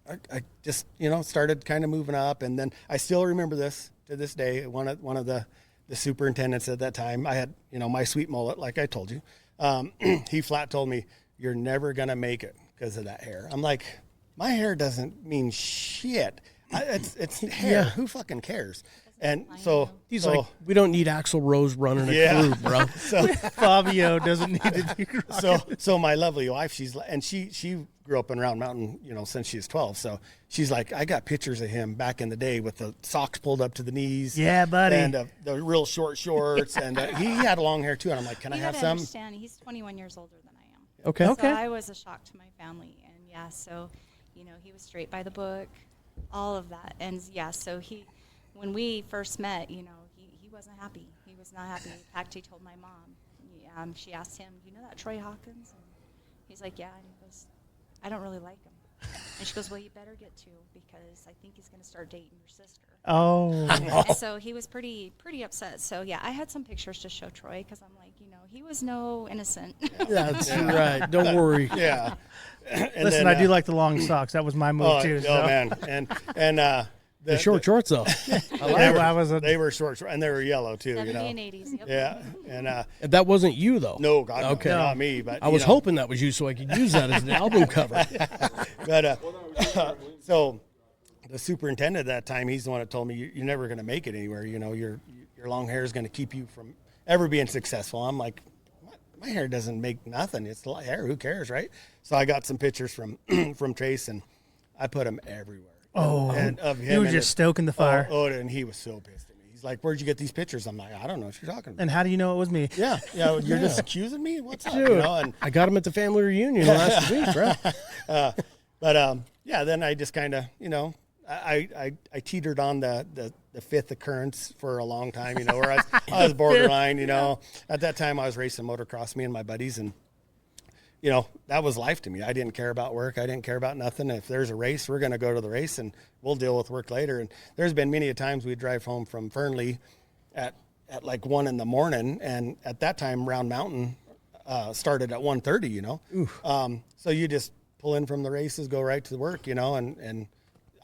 I just started kind of moving up, and then I still remember this to this day. One of the superintendents at that time, I had my sweet mullet, like I told you. He flat told me, "You're never gonna make it because of that hair." I'm like, my hair doesn't mean shit. It's hair. Yeah. Who fucking cares? And so He's like, we don't need Axl Rose running a crew, bro. So Fabio doesn't need to be so my lovely wife, she grew up in Round Mountain, since she was 12. So she's like, I got pictures of him back in the day with the socks pulled up to the knees. Yeah, buddy. And the real short shorts, and he had long hair too. And I'm like, can I have some? Understand, he's 21 years older than I am. Okay. So I was a shock to my family, and so he was straight by the book, all of that, and so when we first met, he wasn't happy. He was not happy. In fact, he told my mom. She asked him, "You know that Troy Hawkins?" And he's like, "Yeah." And he goes, "I don't really like him." And she goes, "Well, you better get to, because I think he's going to start dating your sister." Oh. And so he was pretty upset. So yeah, I had some pictures to show Troy, because I'm like, he was no innocent. That's right. Don't worry. Yeah. Listen, I do like the long socks. That was my move too. Oh man, and The short shorts, though. They were short, and they were yellow too. 70s and 80s. Yep. Yeah, and That wasn't you, though. no, God, Okay. no, not me. But I was hoping that was you, so I could use that as an album cover. But so the superintendent at that time, he's the one that told me, you're never going to make it anywhere. Your long hair is going to keep you from ever being successful. I'm like, my hair doesn't make nothing. It's hair. Who cares, right? So I got some pictures from Trace, and I put them everywhere. Oh, and of him, he was just stoking the fire. And he was so pissed at me. He's like, "Where'd you get these pictures?" I'm like, "I don't know what you're talking about." And how do you know it was me? Yeah, you're just accusing me. What's up? Dude, And I got him at the family reunion last week, bro. then I just kind of, I teetered on the fifth occurrence for a long time, where I was borderline, At that time, I was racing motocross, me and my buddies, and that was life to me. I didn't care about work. I didn't care about nothing. If there's a race, we're going to go to the race, and we'll deal with work later. And there's been many a times we'd drive home from Fernley at like 1 a.m, and at that time, Round Mountain started at 1:30. So you just pull in from the races, go right to work, and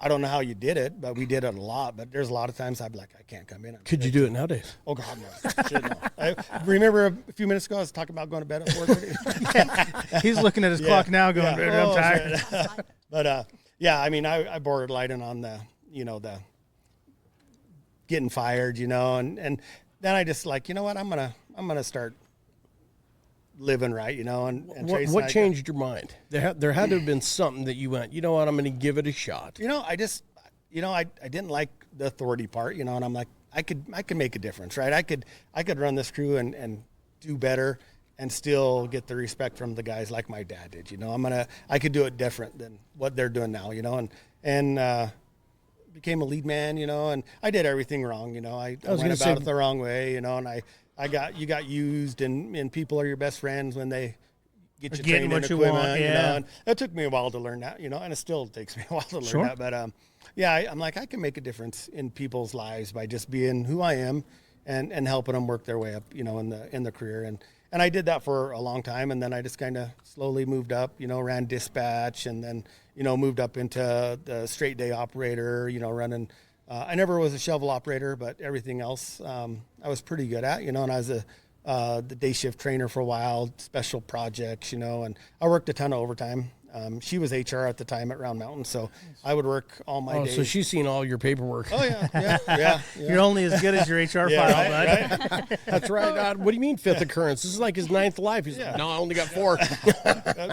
I don't know how you did it, but we did it a lot. But there's a lot of times I'd be like, I can't come in. Could you do it nowadays? Oh, God, no. Shit, no. I remember a few minutes ago, I was talking about going to bed at 4:30. He's looking at his clock now going, Yeah. I'm tired. But, yeah, I mean, I borderline on the, the getting fired, and then I just like, you know what, I'm gonna start living right, and What changed your mind? There had to have been something that you went, you know what, I'm going to give it a shot. I just, I didn't like the authority part, and I'm like, I could make a difference, right? I could run this crew and do better and still get the respect from the guys like my dad did, I could do it different than what they're doing now, and became a lead man, and I did everything wrong, I went about it the wrong way, and you got used, and people are your best friends when they get you trained in equipment, and it took me a while to learn that, and it still takes me a while to learn that, but I'm like, I can make a difference in people's lives by just being who I am and helping them work their way up, in the career, and I did that for a long time, and then I just kind of slowly moved up, ran dispatch, and then moved up into the straight day operator, running. I never was a shovel operator, but everything else I was pretty good at, and I was the day shift trainer for a while, special projects, and I worked a ton of overtime. She was HR at the time at Round Mountain, so I would work all my days. So she's seen all your paperwork. Oh, yeah. You're only as good as your HR file, bud. Right? That's right. What do you mean fifth occurrence? This is like his 9th life. He's like, no, I only got 4.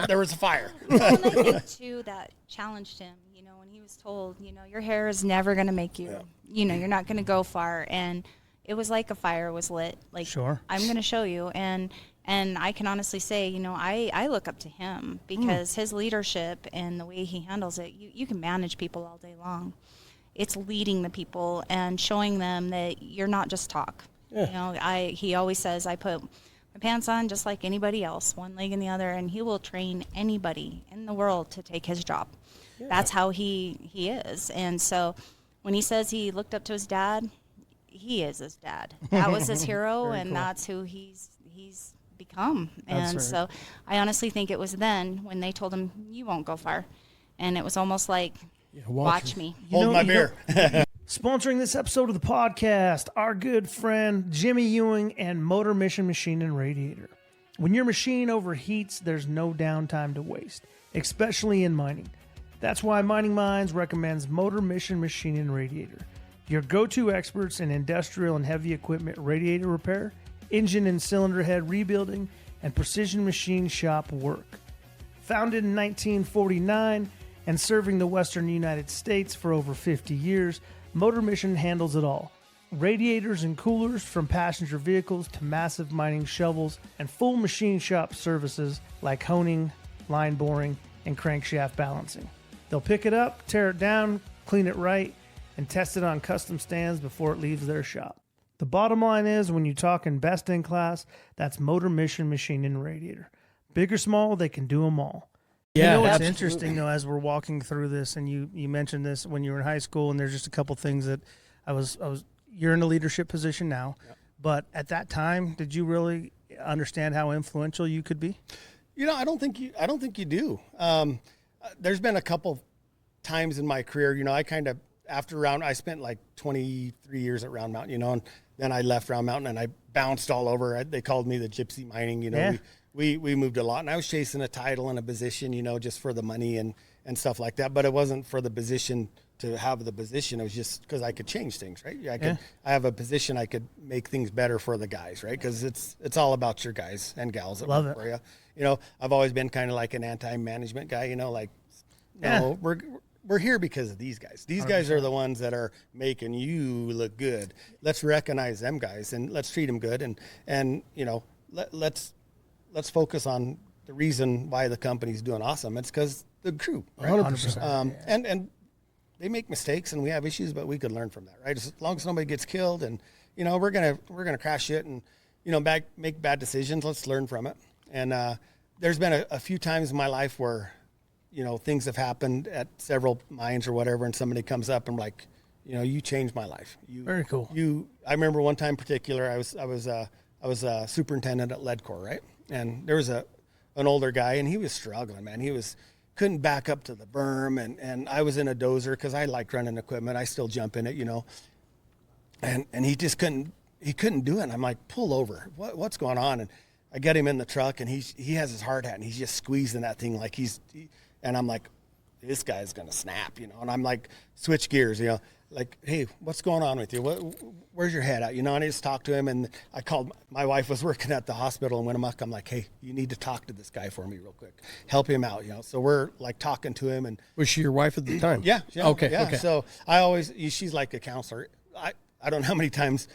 There was a fire. And I think, too, that challenged him, when he was told, your hair is never going to make you, you're not going to go far. And it was like a fire was lit. Like, sure. I'm going to show you. And I can honestly say, I look up to him because his leadership and the way he handles it, you can manage people all day long. It's leading the people and showing them that you're not just talk. Yeah. He always says, I put my pants on just like anybody else, one leg in the other, and he will train anybody in the world to take his job. Yeah. That's how he is. And so when he says he looked up to his dad, he is his dad. That was his hero, and cool. That's who he's become. And right. So I honestly think it was then when they told him, you won't go far. And it was almost like, watch me. Hold my beer. Sponsoring this episode of the podcast, our good friend Jimmy Ewing and Motor Mission Machine and Radiator. When your machine overheats, there's no downtime to waste, especially in mining. That's why Mining Minds recommends Motor Mission Machine and Radiator, your go-to experts in industrial and heavy equipment radiator repair, engine and cylinder head rebuilding, and precision machine shop work. Founded in 1949 and serving the western United States for over 50 years, Motor Mission handles it all. Radiators and coolers from passenger vehicles to massive mining shovels, and full machine shop services like honing, line boring, and crankshaft balancing. They'll pick it up, tear it down, clean it right, and test it on custom stands before it leaves their shop. The bottom line is, when you're talking best in class, that's Motor Mission Machine and Radiator. Big or small, they can do them all. Yeah, what's interesting, though, as we're walking through this, and you mentioned this when you were in high school, and there's just a couple things that you're in a leadership position now, but at that time, did you really understand how influential you could be? I don't think you do. There's been a couple times in my career, I kind of, I spent like 23 years at Round Mountain, and then I left Round Mountain and I bounced all over. They called me the gypsy mining, we moved a lot, and I was chasing a title and a position, just for the money and stuff like that. But it wasn't for the position to have the position. It was just because I could change things, right? I have a position, I could make things better for the guys, right? Because it's all about your guys and gals that work for you. I've always been kind of like an anti-management guy, we're here because of these guys. These 100%. Guys are the ones that are making you look good. Let's recognize them guys and let's treat them good. And let's focus on the reason why the company's doing awesome. It's because the crew, right? 100%. And they make mistakes and we have issues, but we could learn from that, right? As long as nobody gets killed and, we're gonna crash shit and, make bad decisions. Let's learn from it. And there's been a few times in my life where, things have happened at several mines or whatever, and somebody comes up and like, you changed my life. Very cool. I remember one time in particular, I was a superintendent at Leadcore, right? And there was an older guy, and he was struggling, man. He was couldn't back up to the berm, and I was in a dozer because I liked running equipment. I still jump in it, you know. And he just couldn't do it. And I'm like, pull over. What's going on? And I get him in the truck, and he has his hard hat, and he's just squeezing that thing like and I'm like, this guy's gonna snap, you know. And I'm like, switch gears, you know, like, hey, what's going on with you? Where's your head at? You know, and I just talked to him, and I called, my wife was working at the hospital and went amok. I'm like, hey, you need to talk to this guy for me real quick. Help him out, you know. So we're like talking to him. And was she your wife at the time? Yeah. Okay. Yeah. So she's like a counselor. I don't know how many times,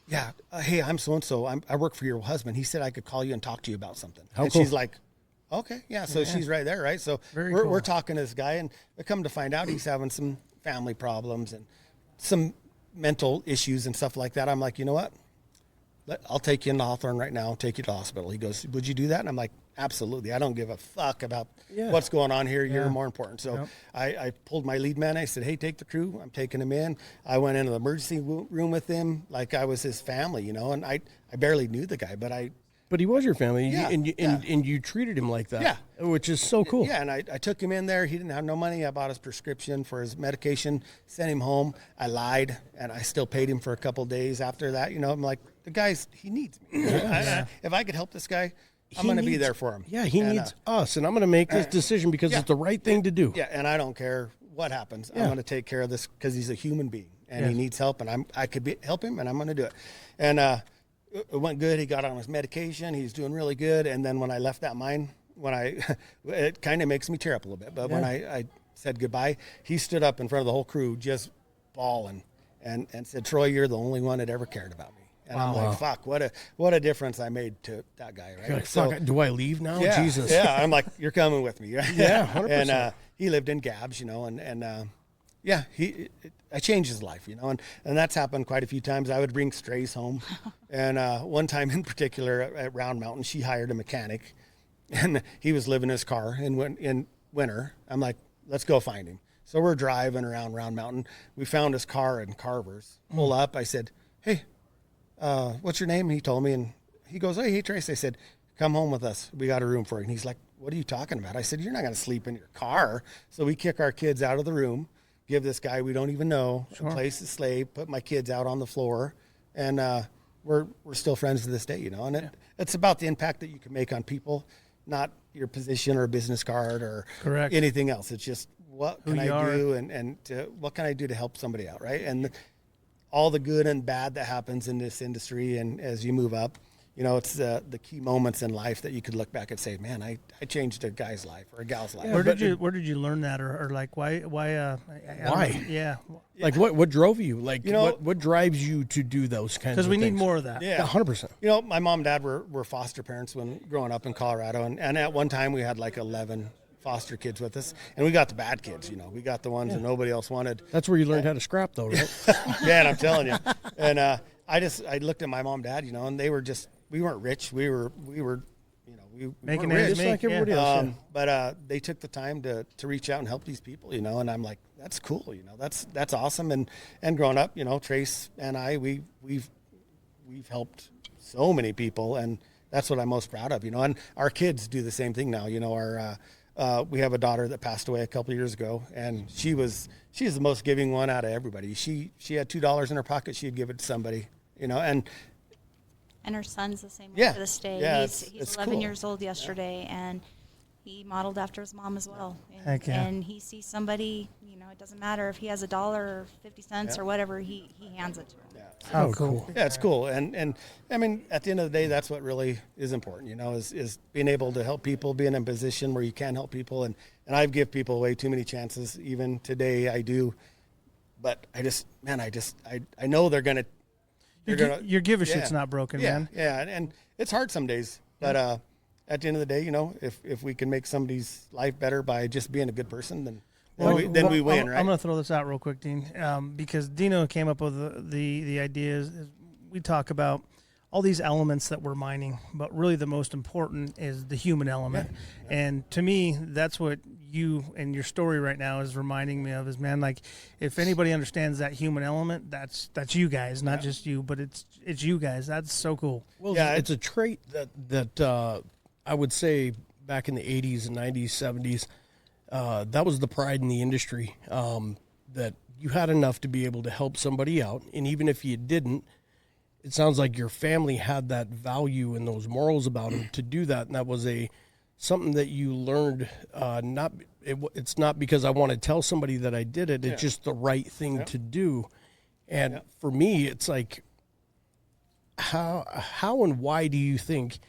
hey, I'm so-and-so. I work for your husband. He said I could call you and talk to you about something. How and cool. She's like, okay, yeah. So she's right there, right? So we're talking to this guy, and we come to find out he's having some family problems and some mental issues and stuff like that. I'm like, you know what? I'll take you into Hawthorne right now, take you to the hospital. He goes, would you do that? And I'm like, absolutely. I don't give a fuck about what's going on here. You're more important. So I pulled my lead man. I said, hey, take the crew. I'm taking him in. I went into the emergency room with him like I was his family, you know, and I barely knew the guy, but he was your family, Yeah, and you treated him like that, which is so cool. Yeah, and I took him in there. He didn't have no money. I bought his prescription for his medication, sent him home. I lied, and I still paid him for a couple of days after that. You know, I'm like, he needs me. If I could help this guy, I'm going to be there for him. Yeah, he needs us, and I'm going to make this decision because it's the right thing to do. Yeah, and I don't care what happens. I'm going to take care of this because he's a human being, and he needs help, and I could help him, and I'm going to do it. And it went good. He got on his medication. He's doing really good. And then when I left that mine, it kind of makes me tear up a little bit. But when I said goodbye, he stood up in front of the whole crew just bawling and said, Troy, you're the only one that ever cared about me. And I'm like, fuck, what a difference I made to that guy, right? Like, fuck, do I leave now? Yeah, Jesus. Yeah, I'm like, you're coming with me. Yeah, 100%. And he lived in Gabs, you know, I changed his life, you know, and that's happened quite a few times. I would bring strays home. And one time in particular at Round Mountain, she hired a mechanic, and he was living in his car in winter. I'm like, let's go find him. So we're driving around Round Mountain. We found his car in Carver's. Pull up. I said, hey, what's your name? And he told me, and he goes, hey, Trace. I said, come home with us. We got a room for you. And he's like, what are you talking about? I said, you're not going to sleep in your car. So we kick our kids out of the room, give this guy we don't even know a place to sleep, put my kids out on the floor, and we're still friends to this day, you know. And it's about the impact that you can make on people, not your position or business card or anything else. It's just what can I do and what can I do to help somebody out, right? And all the good and bad that happens in this industry, and as you move up, you know, it's the key moments in life that you could look back and say, man, I changed a guy's life or a gal's life. Where did you learn that, or like why? Yeah. Like what drove you? Like, you know, what drives you to do those kinds of things? Because we need more of that. Yeah, 100%. You know, my mom and dad were foster parents when growing up in Colorado, and at one time we had like 11 foster kids with us, and we got the bad kids, you know, we got the ones that nobody else wanted. That's where you learned how to scrap, though, right? Yeah, and I'm telling you. And I looked at my mom and dad, you know, and they were just, we weren't rich. We were, you know, we making weren't ends rich. meet, like everybody else. But they took the time to reach out and help these people, you know, and I'm like, that's cool, you know, that's awesome. And growing up, you know, Trace and I, we've helped so many people, and that's what I'm most proud of, you know. And our kids do the same thing now, you know. We have a daughter that passed away a couple of years ago, and she's the most giving one out of everybody. She had $2 in her pocket, she'd give it to somebody, you know. And her son's the same way to this day. Yeah, he's it's 11 cool. years old yesterday, and he modeled after his mom as well. Heck yeah. And he sees somebody, you know, it doesn't matter if he has $1 or 50 cents or whatever, he hands it to him. Oh, cool. Yeah, it's cool. And I mean, at the end of the day, that's what really is important, you know, is being able to help people, being in a position where you can help people. And I've given people away too many chances. Even today I do. But I know they're going to. Your give a shit's not broken, man. Yeah, and it's hard some days. But at the end of the day, you know, if we can make somebody's life better by just being a good person, then we win, right? I'm going to throw this out real quick, Dean, because Dino came up with the ideas. We talk about all these elements that we're mining, but really the most important is the human element. Yeah. And to me, that's what you and your story right now is reminding me of, is, man, like, if anybody understands that human element, that's you guys, not just you, but it's you guys. That's so cool. Well, yeah, it's a trait that I would say back in the 80s and 90s, 70s, that was the pride in the industry, that you had enough to be able to help somebody out. And even if you didn't, it sounds like your family had that value and those morals about them to do that. And that was something that you learned. It's not because I want to tell somebody that I did it. It's just the right thing to do. And for me, it's like, how and why do you think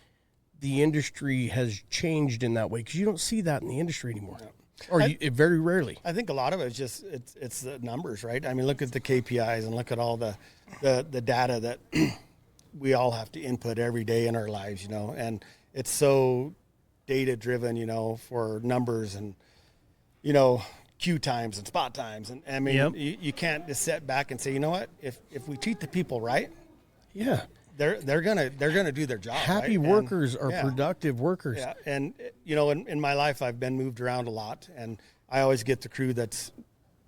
the industry has changed in that way? Because you don't see that in the industry anymore. No. Or very rarely. I think a lot of it is just it's the numbers, right? I mean, look at the KPIs and look at all the data that we all have to input every day in our lives, you know. And it's so data driven, you know, for numbers and, you know, queue times and spot times. And I mean, you can't just sit back and say, you know what, if we treat the people right, they're gonna do their job. Happy right? workers are productive workers. Yeah, and you know, in my life, I've been moved around a lot, and I always get the crew that's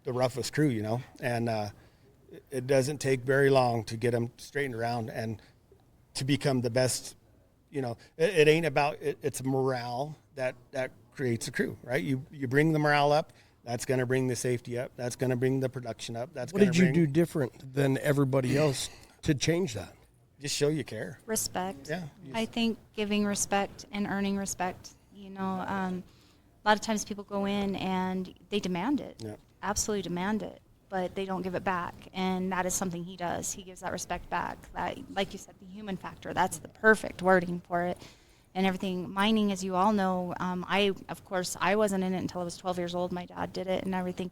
the roughest crew, you know, and it doesn't take very long to get them straightened around and to become the best. You know, it ain't about it's morale that creates a crew, right? You bring the morale up. That's going to bring the safety up. That's going to bring the production up. What did you do different than everybody else to change that? Just show you care. Respect. Yeah. I think giving respect and earning respect. You know, a lot of times people go in and they demand it. Yeah. Absolutely demand it, but they don't give it back. And that is something he does. He gives that respect back. That, like you said, the human factor, that's the perfect wording for it. And everything. Mining, as you all know, of course, I wasn't in it until I was 12 years old. My dad did it and everything.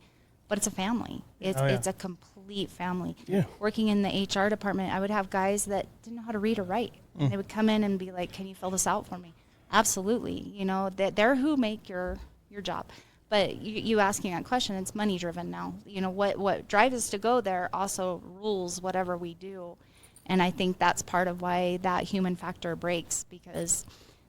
But it's a family. It's a complete family. Yeah. Working in the HR department, I would have guys that didn't know how to read or write. And they would come in and be like, "Can you fill this out for me?" Absolutely. You know, they're who make your job. But you asking that question, it's money driven now. You know, what drives us to go there also rules whatever we do. And I think that's part of why that human factor breaks, because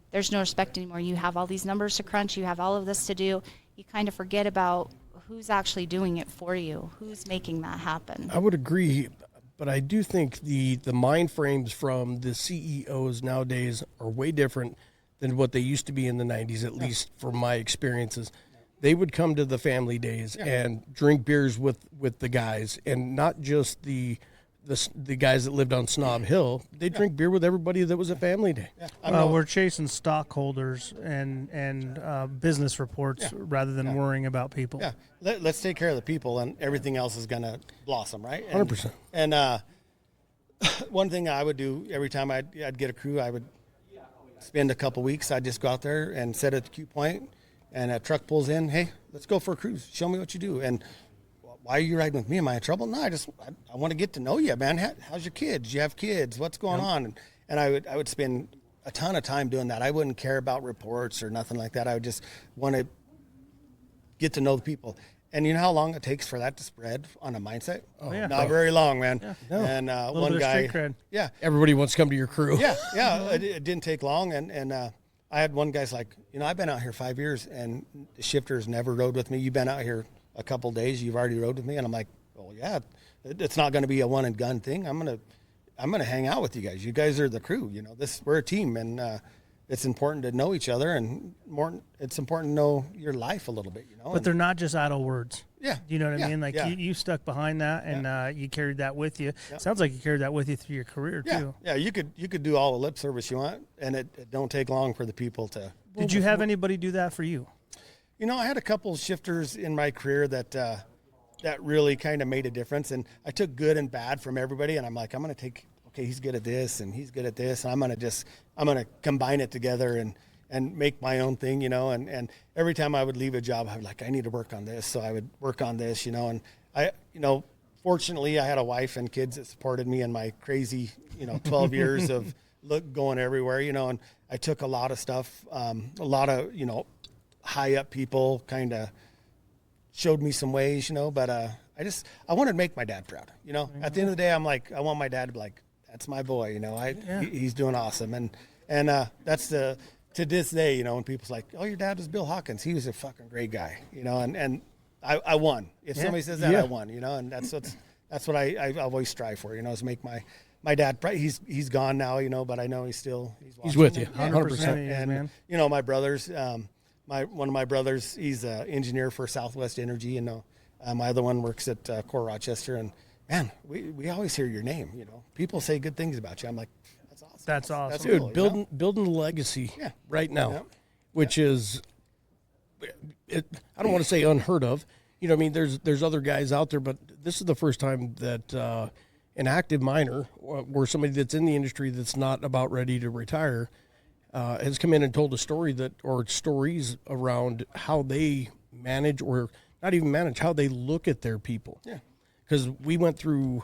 there's no respect anymore. You have all these numbers to crunch. You have all of this to do. You kind of forget about who's actually doing it for you, who's making that happen. I would agree, but I do think the mind frames from the CEOs nowadays are way different than what they used to be in the 90s, at least from my experiences. They would come to the family days and drink beers with the guys, and not just the guys that lived on Snob Hill. They drink beer with everybody that was a family day. Yeah. We're chasing stockholders and business reports rather than worrying about people. Yeah, let's take care of the people, and everything else is going to blossom, right? 100%. And one thing I would do every time I'd get a crew, I would spend a couple weeks. I'd just go out there and sit at the queue point, and a truck pulls in. Hey, let's go for a cruise. Show me what you do. And why are you riding with me? Am I in trouble? No, I want to get to know you, man. How's your kids? You have kids? What's going on? And I would spend a ton of time doing that. I wouldn't care about reports or nothing like that. I would just want to get to know the people. And you know how long it takes for that to spread on a mindset? Oh, yeah. Not very long, man. Yeah. No. And a little one bit guy, of street cred. Everybody wants to come to your crew. It didn't take long. And I had one guy's like, you know, I've been out here 5 years, and the shifters never rode with me. You've been out here a couple days, you've already rode with me. And I'm like, well, yeah, it's not going to be a one and gun thing. I'm going to hang out with you guys. You guys are the crew, you know, we're a team, and it's important to know each other, and it's important to know your life a little bit, you know. But they're not just idle words. Yeah. You know what I mean? Like you stuck behind that, and you carried that with you. Yeah. Sounds like you carried that with you through your career too. Yeah, you could do all the lip service you want, and it don't take long for the people to. Did you have anybody do that for you? You know, I had a couple of shifters in my career that really kind of made a difference, and I took good and bad from everybody, and I'm like, I'm going to take, okay, he's good at this, and he's good at this, and I'm going to combine it together and make my own thing, you know, and every time I would leave a job, I would like, I need to work on this, so I would work on this, you know, and fortunately, I had a wife and kids that supported me in my crazy, 12 years of going everywhere, you know, and I took a lot of stuff, a lot of, high up people kind of showed me some ways, but I wanted to make my dad proud, At the end of the day, I'm like, I want my dad to be like, that's my boy, he's doing awesome. And that's to this day, when people's like, oh, your dad was Bill Hawkins. He was a fucking great guy, and I won. If somebody says that, I won, and that's what I always strive for, is make my dad, he's gone now, but I know he's with you 100%. And, my brothers, one of my brothers, he's an engineer for Southwest Energy, and my other one works at Core Rochester. And man, we always hear your name. People say good things about you. I'm like, that's awesome. That's awesome. That's Dude, cool, building a legacy right now, which is, I don't want to say unheard of. I mean, there's other guys out there, but this is the first time that an active miner or somebody that's in the industry that's not about ready to retire has come in and told a story or stories around how they manage, or not even manage, how they look at their people. Yeah. Because we went through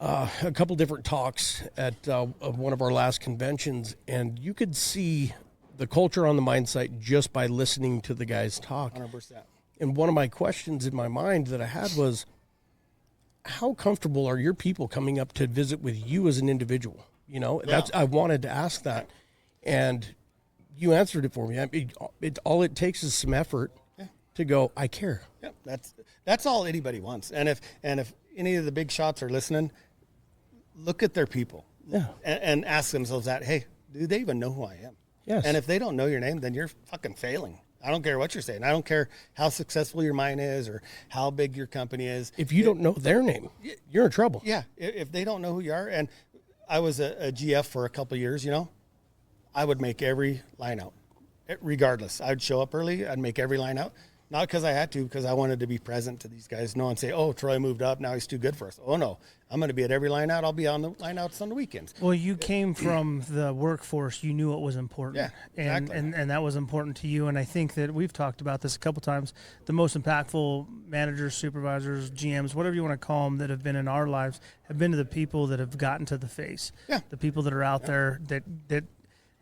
a couple different talks at of one of our last conventions, and you could see the culture on the mine site just by listening to the guys talk. 100%. And one of my questions in my mind that I had was, how comfortable are your people coming up to visit with you as an individual? I wanted to ask that, and you answered it for me. I mean, all it takes is some effort to go, I care. Yeah, that's all anybody wants. And if any of the big shots are listening, look at their people. Yeah. And ask themselves that, hey, do they even know who I am? Yes. And if they don't know your name, then you're fucking failing. I don't care what you're saying. I don't care how successful your mine is or how big your company is. If you don't know their name, you're in trouble. Yeah. If they don't know who you are, and I was a GF for a couple of years, I would make every line out, regardless. I'd show up early. I'd make every line out. Not because I had to, because I wanted to be present to these guys. No one say, oh, Troy moved up, now he's too good for us. Oh, no, I'm going to be at every line out. I'll be on the line outs on the weekends. Well, you came from the workforce. You knew it was important. Yeah, exactly. And that was important to you. And I think that we've talked about this a couple times. The most impactful managers, supervisors, GMs, whatever you want to call them, that have been in our lives have been to the people that have gotten to the face. Yeah. The people that are out there that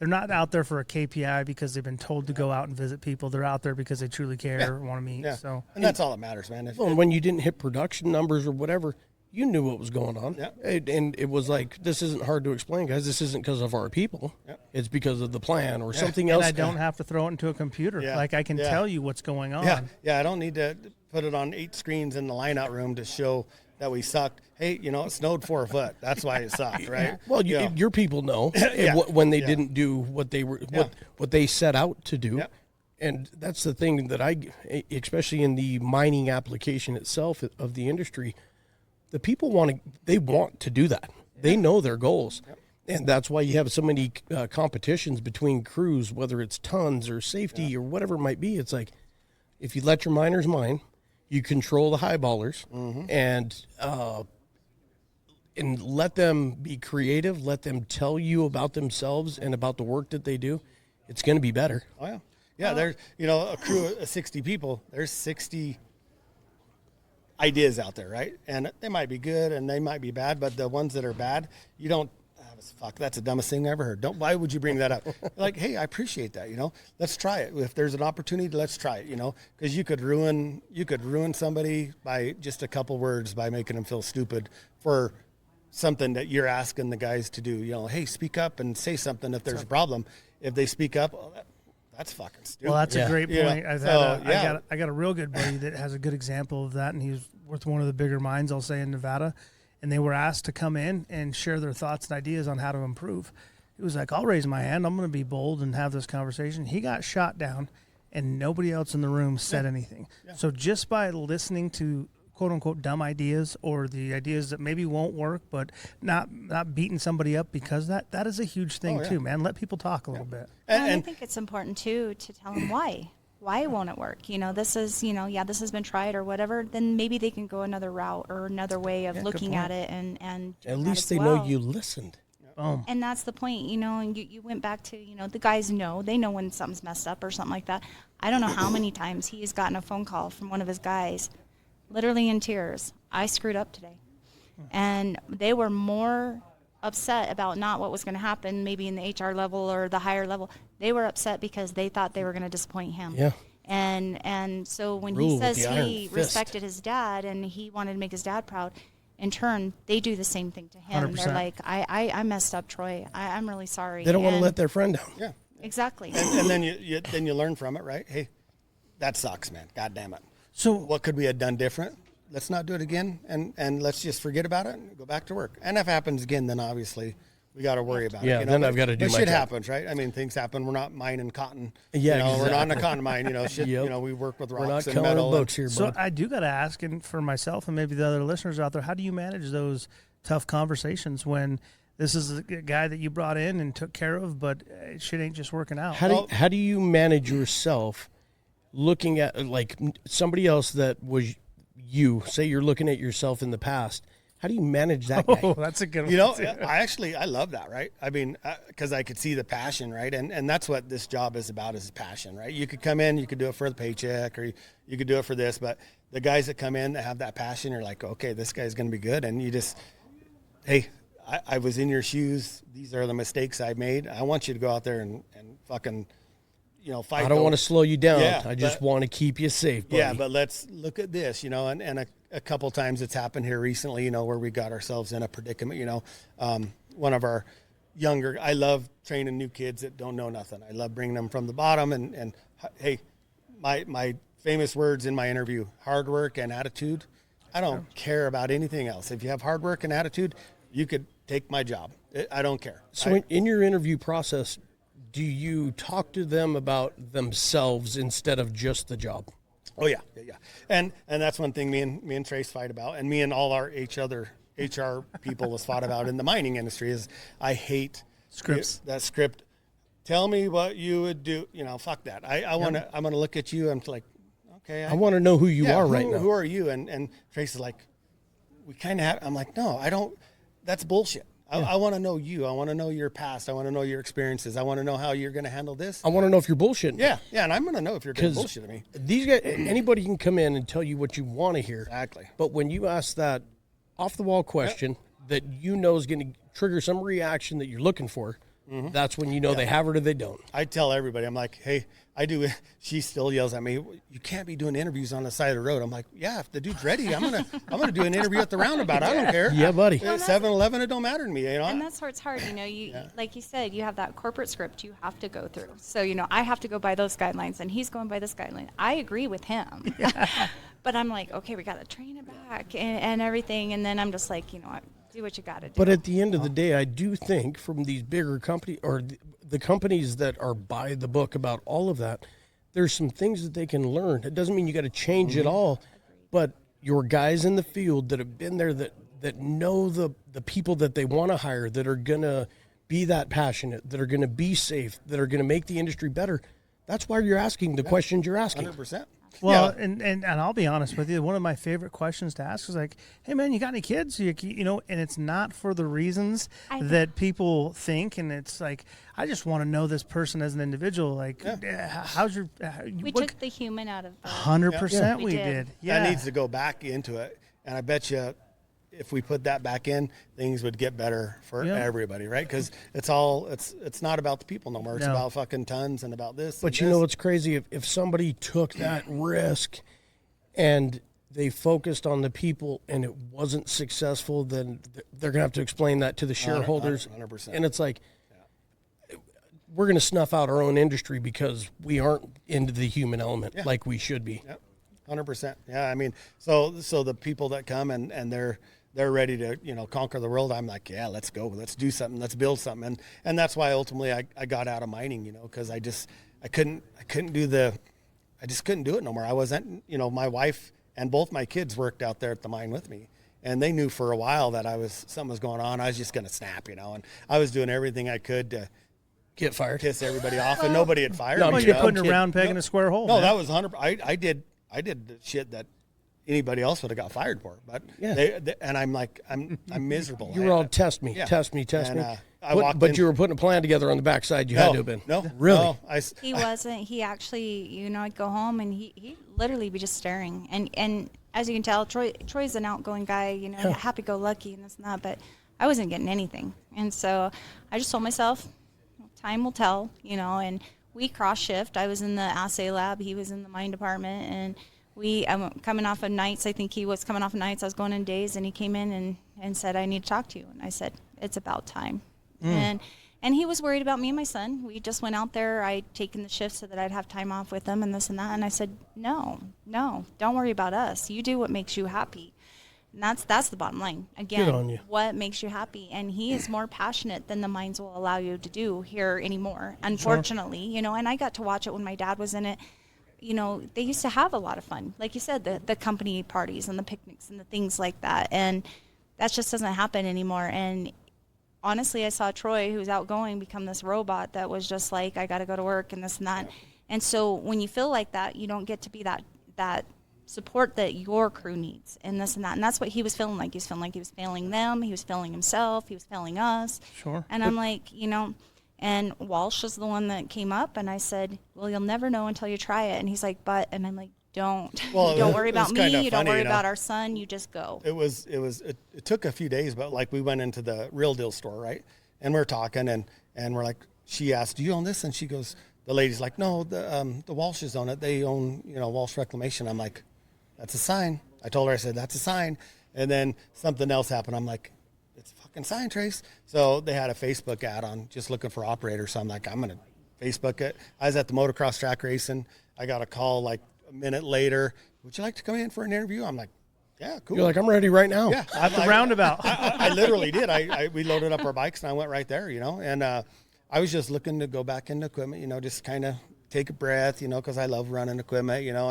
they're not out there for a KPI because they've been told to go out and visit people. They're out there because they truly care, want to meet. Yeah. So, and that's all that matters, man. When you didn't hit production numbers or whatever, you knew what was going on. Yeah. And it was like, this isn't hard to explain, guys. This isn't because of our people. Yeah. It's because of the plan or something else. And I don't have to throw it into a computer. Yeah. Like, I can tell you what's going on. Yeah, I don't need to put it on 8 screens in the line-out room to show that we sucked. Hey, it snowed 4 foot. That's why it sucked, right? Well, your people know when they didn't do what they were what they set out to do. Yeah. And that's the thing that especially in the mining application itself of the industry, the people want to do that. They know their goals. Yep. And that's why you have so many competitions between crews, whether it's tons or safety or whatever it might be. It's like, if you let your miners mine, you control the highballers, and let them be creative, let them tell you about themselves and about the work that they do, it's going to be better. Oh, yeah. Yeah, there's, a crew of 60 people, there's 60 ideas out there, right? And they might be good and they might be bad, but the ones that are bad, you don't, fuck, that's the dumbest thing I ever heard. Why would you bring that up? Like, hey, I appreciate that, let's try it. If there's an opportunity, let's try it, because you could ruin somebody by just a couple words, by making them feel stupid for something that you're asking the guys to do. Hey, speak up and say something if there's a problem. If they speak up, that's fucking stupid. Well, that's a great point. I got a real good buddy that has a good example of that, and he's with one of the bigger mines, I'll say, in Nevada. And they were asked to come in and share their thoughts and ideas on how to improve. He was like, I'll raise my hand. I'm going to be bold and have this conversation. He got shot down, and nobody else in the room said anything. Yeah. So just by listening to quote-unquote dumb ideas, or the ideas that maybe won't work, but not beating somebody up because that is a huge thing too, man. Let people talk a little bit. And I think it's important, too, to tell them why. Why won't it work? This is, this has been tried or whatever. Then maybe they can go another route or another way of looking at it. And at least they know you listened. And that's the point, and you went back to, the guys they know when something's messed up or something like that. I don't know how many times he's gotten a phone call from one of his guys, literally in tears. I screwed up today. And they were more upset about not what was going to happen, maybe in the HR level or the higher level. They were upset because they thought they were going to disappoint him. Yeah. And so when he says he respected his dad and he wanted to make his dad proud, in turn, they do the same thing to him. 100%. They're like, I messed up, Troy. I'm really sorry. They don't want to let their friend down. Yeah. Exactly. And then you learn from it, right? Hey, that sucks, man. God damn it. So what could we have done different? Let's not do it again, and let's just forget about it and go back to work. And if it happens again, then obviously we got to worry about Yeah, it. then I've got to do but my shit job. happens, right? I mean, things happen. We're not mining cotton. Yeah, you know, we're not in a exactly. cotton mine. You know, shit. Yep. You know, we work with We're not rocks and coloring metal. books here, So bud. I do got to ask, and for myself and maybe the other listeners out there, how do you manage those tough conversations when this is a guy that you brought in and took care of, but shit ain't just working out? How do you manage yourself looking at like somebody else that was you? Say you're looking at yourself in the past. How do you manage that guy? Oh, that's a good one. You know, too. I love that, right? I mean, because I could see the passion, right? And that's what this job is about, is passion, right? You could come in, you could do it for the paycheck, or you could do it for this, but the guys that come in that have that passion, you're like, okay, this guy's going to be good. And you just, hey, I was in your shoes. These are the mistakes I made. I want you to go out there and fucking, you know, fight. I don't want to slow you down. Yeah, I just want to keep you safe, buddy. Yeah, but let's look at this, you know, and a couple times it's happened here recently, you know, where we got ourselves in a predicament, you know. One of our younger, I love training new kids that don't know nothing. I love bringing them from the bottom. And hey, my famous words in my interview, hard work and attitude. I don't care about anything else. If you have hard work and attitude, you could take my job. I don't care. So in your interview process, do you talk to them about themselves instead of just the job? Oh yeah. And that's one thing me and Trace fight about, and me and all our HR people has fought about in the mining industry, is I hate Scripts. That script. Tell me what you would do. You know, fuck that. I'm gonna look at you. I'm like, okay. I want to know who you are right now. Who are you? And Trace is like, we kind of have. I'm like, no, I don't. That's bullshit. I want to know you. I want to know your past. I want to know your experiences. I want to know how you're going to handle this. I want to know if you're bullshitting. Yeah, and I'm going to know if you're going to bullshit at me. These guys, anybody can come in and tell you what you want to hear. Exactly. But when you ask that off-the-wall question that you know is going to trigger some reaction that you're looking for, that's when you know they have it or they don't. I tell everybody, I'm like, hey, I do. She still yells at me, you can't be doing interviews on the side of the road. I'm like, yeah, if the dude's ready, I'm gonna do an interview at the roundabout. I don't care. Yeah, buddy. 7-Eleven, it don't matter to me. You know. And that's where it's hard, you know, like you said, you have that corporate script you have to go through. So, you know, I have to go by those guidelines, and he's going by this guideline. I agree with him. But I'm like, okay, we got to train it back and everything. And then I'm just like, you know, do what you got to do. But at the end of the day, I do think from these bigger companies or the companies that are by the book about all of that, there's some things that they can learn. It doesn't mean you got to change it all, but your guys in the field that have been there that know the people that they want to hire, that are going to be that passionate, that are going to be safe, that are going to make the industry better. That's why you're asking the questions you're asking. 100%. Well, and I'll be honest with you. One of my favorite questions to ask is like, "Hey, man, you got any kids?" You know, and it's not for the reasons that people think, and it's like, I just want to know this person as an individual. Like, how's your? We took the human out of the 100%. We did. did. Yeah, That needs to go back into it, and I bet you, if we put that back in, things would get better for everybody, right? Because it's not about the people no more. It's about fucking tons and about this. But you know what's crazy? If somebody took that risk and they focused on the people and it wasn't successful, then they're going to have to explain that to the shareholders. 100%. And it's like, we're going to snuff out our own industry because we aren't into the human element like we should be. Yep. 100%. Yeah, I mean, so the people that come and they're ready to, you know, conquer the world. I'm like, yeah, let's go. Let's do something. Let's build something. And that's why ultimately I got out of mining, you know, because I couldn't do it no more. I wasn't, you know, my wife and both my kids worked out there at the mine with me. And they knew for a while that something was going on. I was just going to snap, you know, and I was doing everything I could to Get fired. kiss everybody off, and nobody had fired No, me. well, you you're know? putting a round peg in a square hole. No, man. that was 100. I did the shit that anybody else would have got fired for. But and I'm like, I'm miserable. You were all test me. And, But you were putting a plan together on the backside. You had to have been. No, Really? No, He wasn't. He actually, you know, I'd go home and he literally be just staring. And as you can tell, Troy's an outgoing guy, you know, happy-go-lucky and this and that. But I wasn't getting anything. And so I just told myself, time will tell, you know. And we cross-shift. I was in the assay lab. He was in the mine department. And I'm coming off of nights. I think he was coming off of nights. I was going in days. And he came in and said, I need to talk to you. And I said, it's about time. And he was worried about me and my son. We just went out there. I'd taken the shift so that I'd have time off with them and this and that. And I said, no, don't worry about us. You do what makes you happy. And that's the bottom line. Good on you. Again, what makes you happy? And he is more passionate than the mines will allow you to do here anymore, unfortunately. You know, and I got to watch it when my dad was in it. You know, they used to have a lot of fun. Like you said, the company parties and the picnics and the things like that. And that just doesn't happen anymore. And honestly, I saw Troy, who's outgoing, become this robot that was just like, I got to go to work and this and that. And so when you feel like that, you don't get to be that support that your crew needs and this and that. And that's what he was feeling like. He was feeling like he was failing them. He was failing himself. He was failing us. Sure. And I'm like, you know, and Walsh is the one that came up, and I said, well, you'll never know until you try it. And he's like, and I'm like, don't. Well, don't worry about it's kinda me. You don't funny, worry you know. about our son. You just go. It took a few days, but like we went into the Real Deal store, right? And we're talking, and we're like, she asked, do you own this? And she goes, the lady's like, no, the Walshes own it. They own, you know, Walsh Reclamation. I'm like, that's a sign. I told her, I said, that's a sign. And then something else happened. I'm like, it's a fucking sign, Trace. So they had a Facebook ad on just looking for operators. So I'm like, I'm going to Facebook it. I was at the motocross track racing. I got a call like a minute later. Would you like to come in for an interview? I'm like, yeah, cool. You're like, I'm ready right now. Yeah. At the roundabout. I literally did. We loaded up our bikes and I went right there, you know, and I was just looking to go back into equipment, you know, just kind of take a breath, you know, because I love running equipment, you know,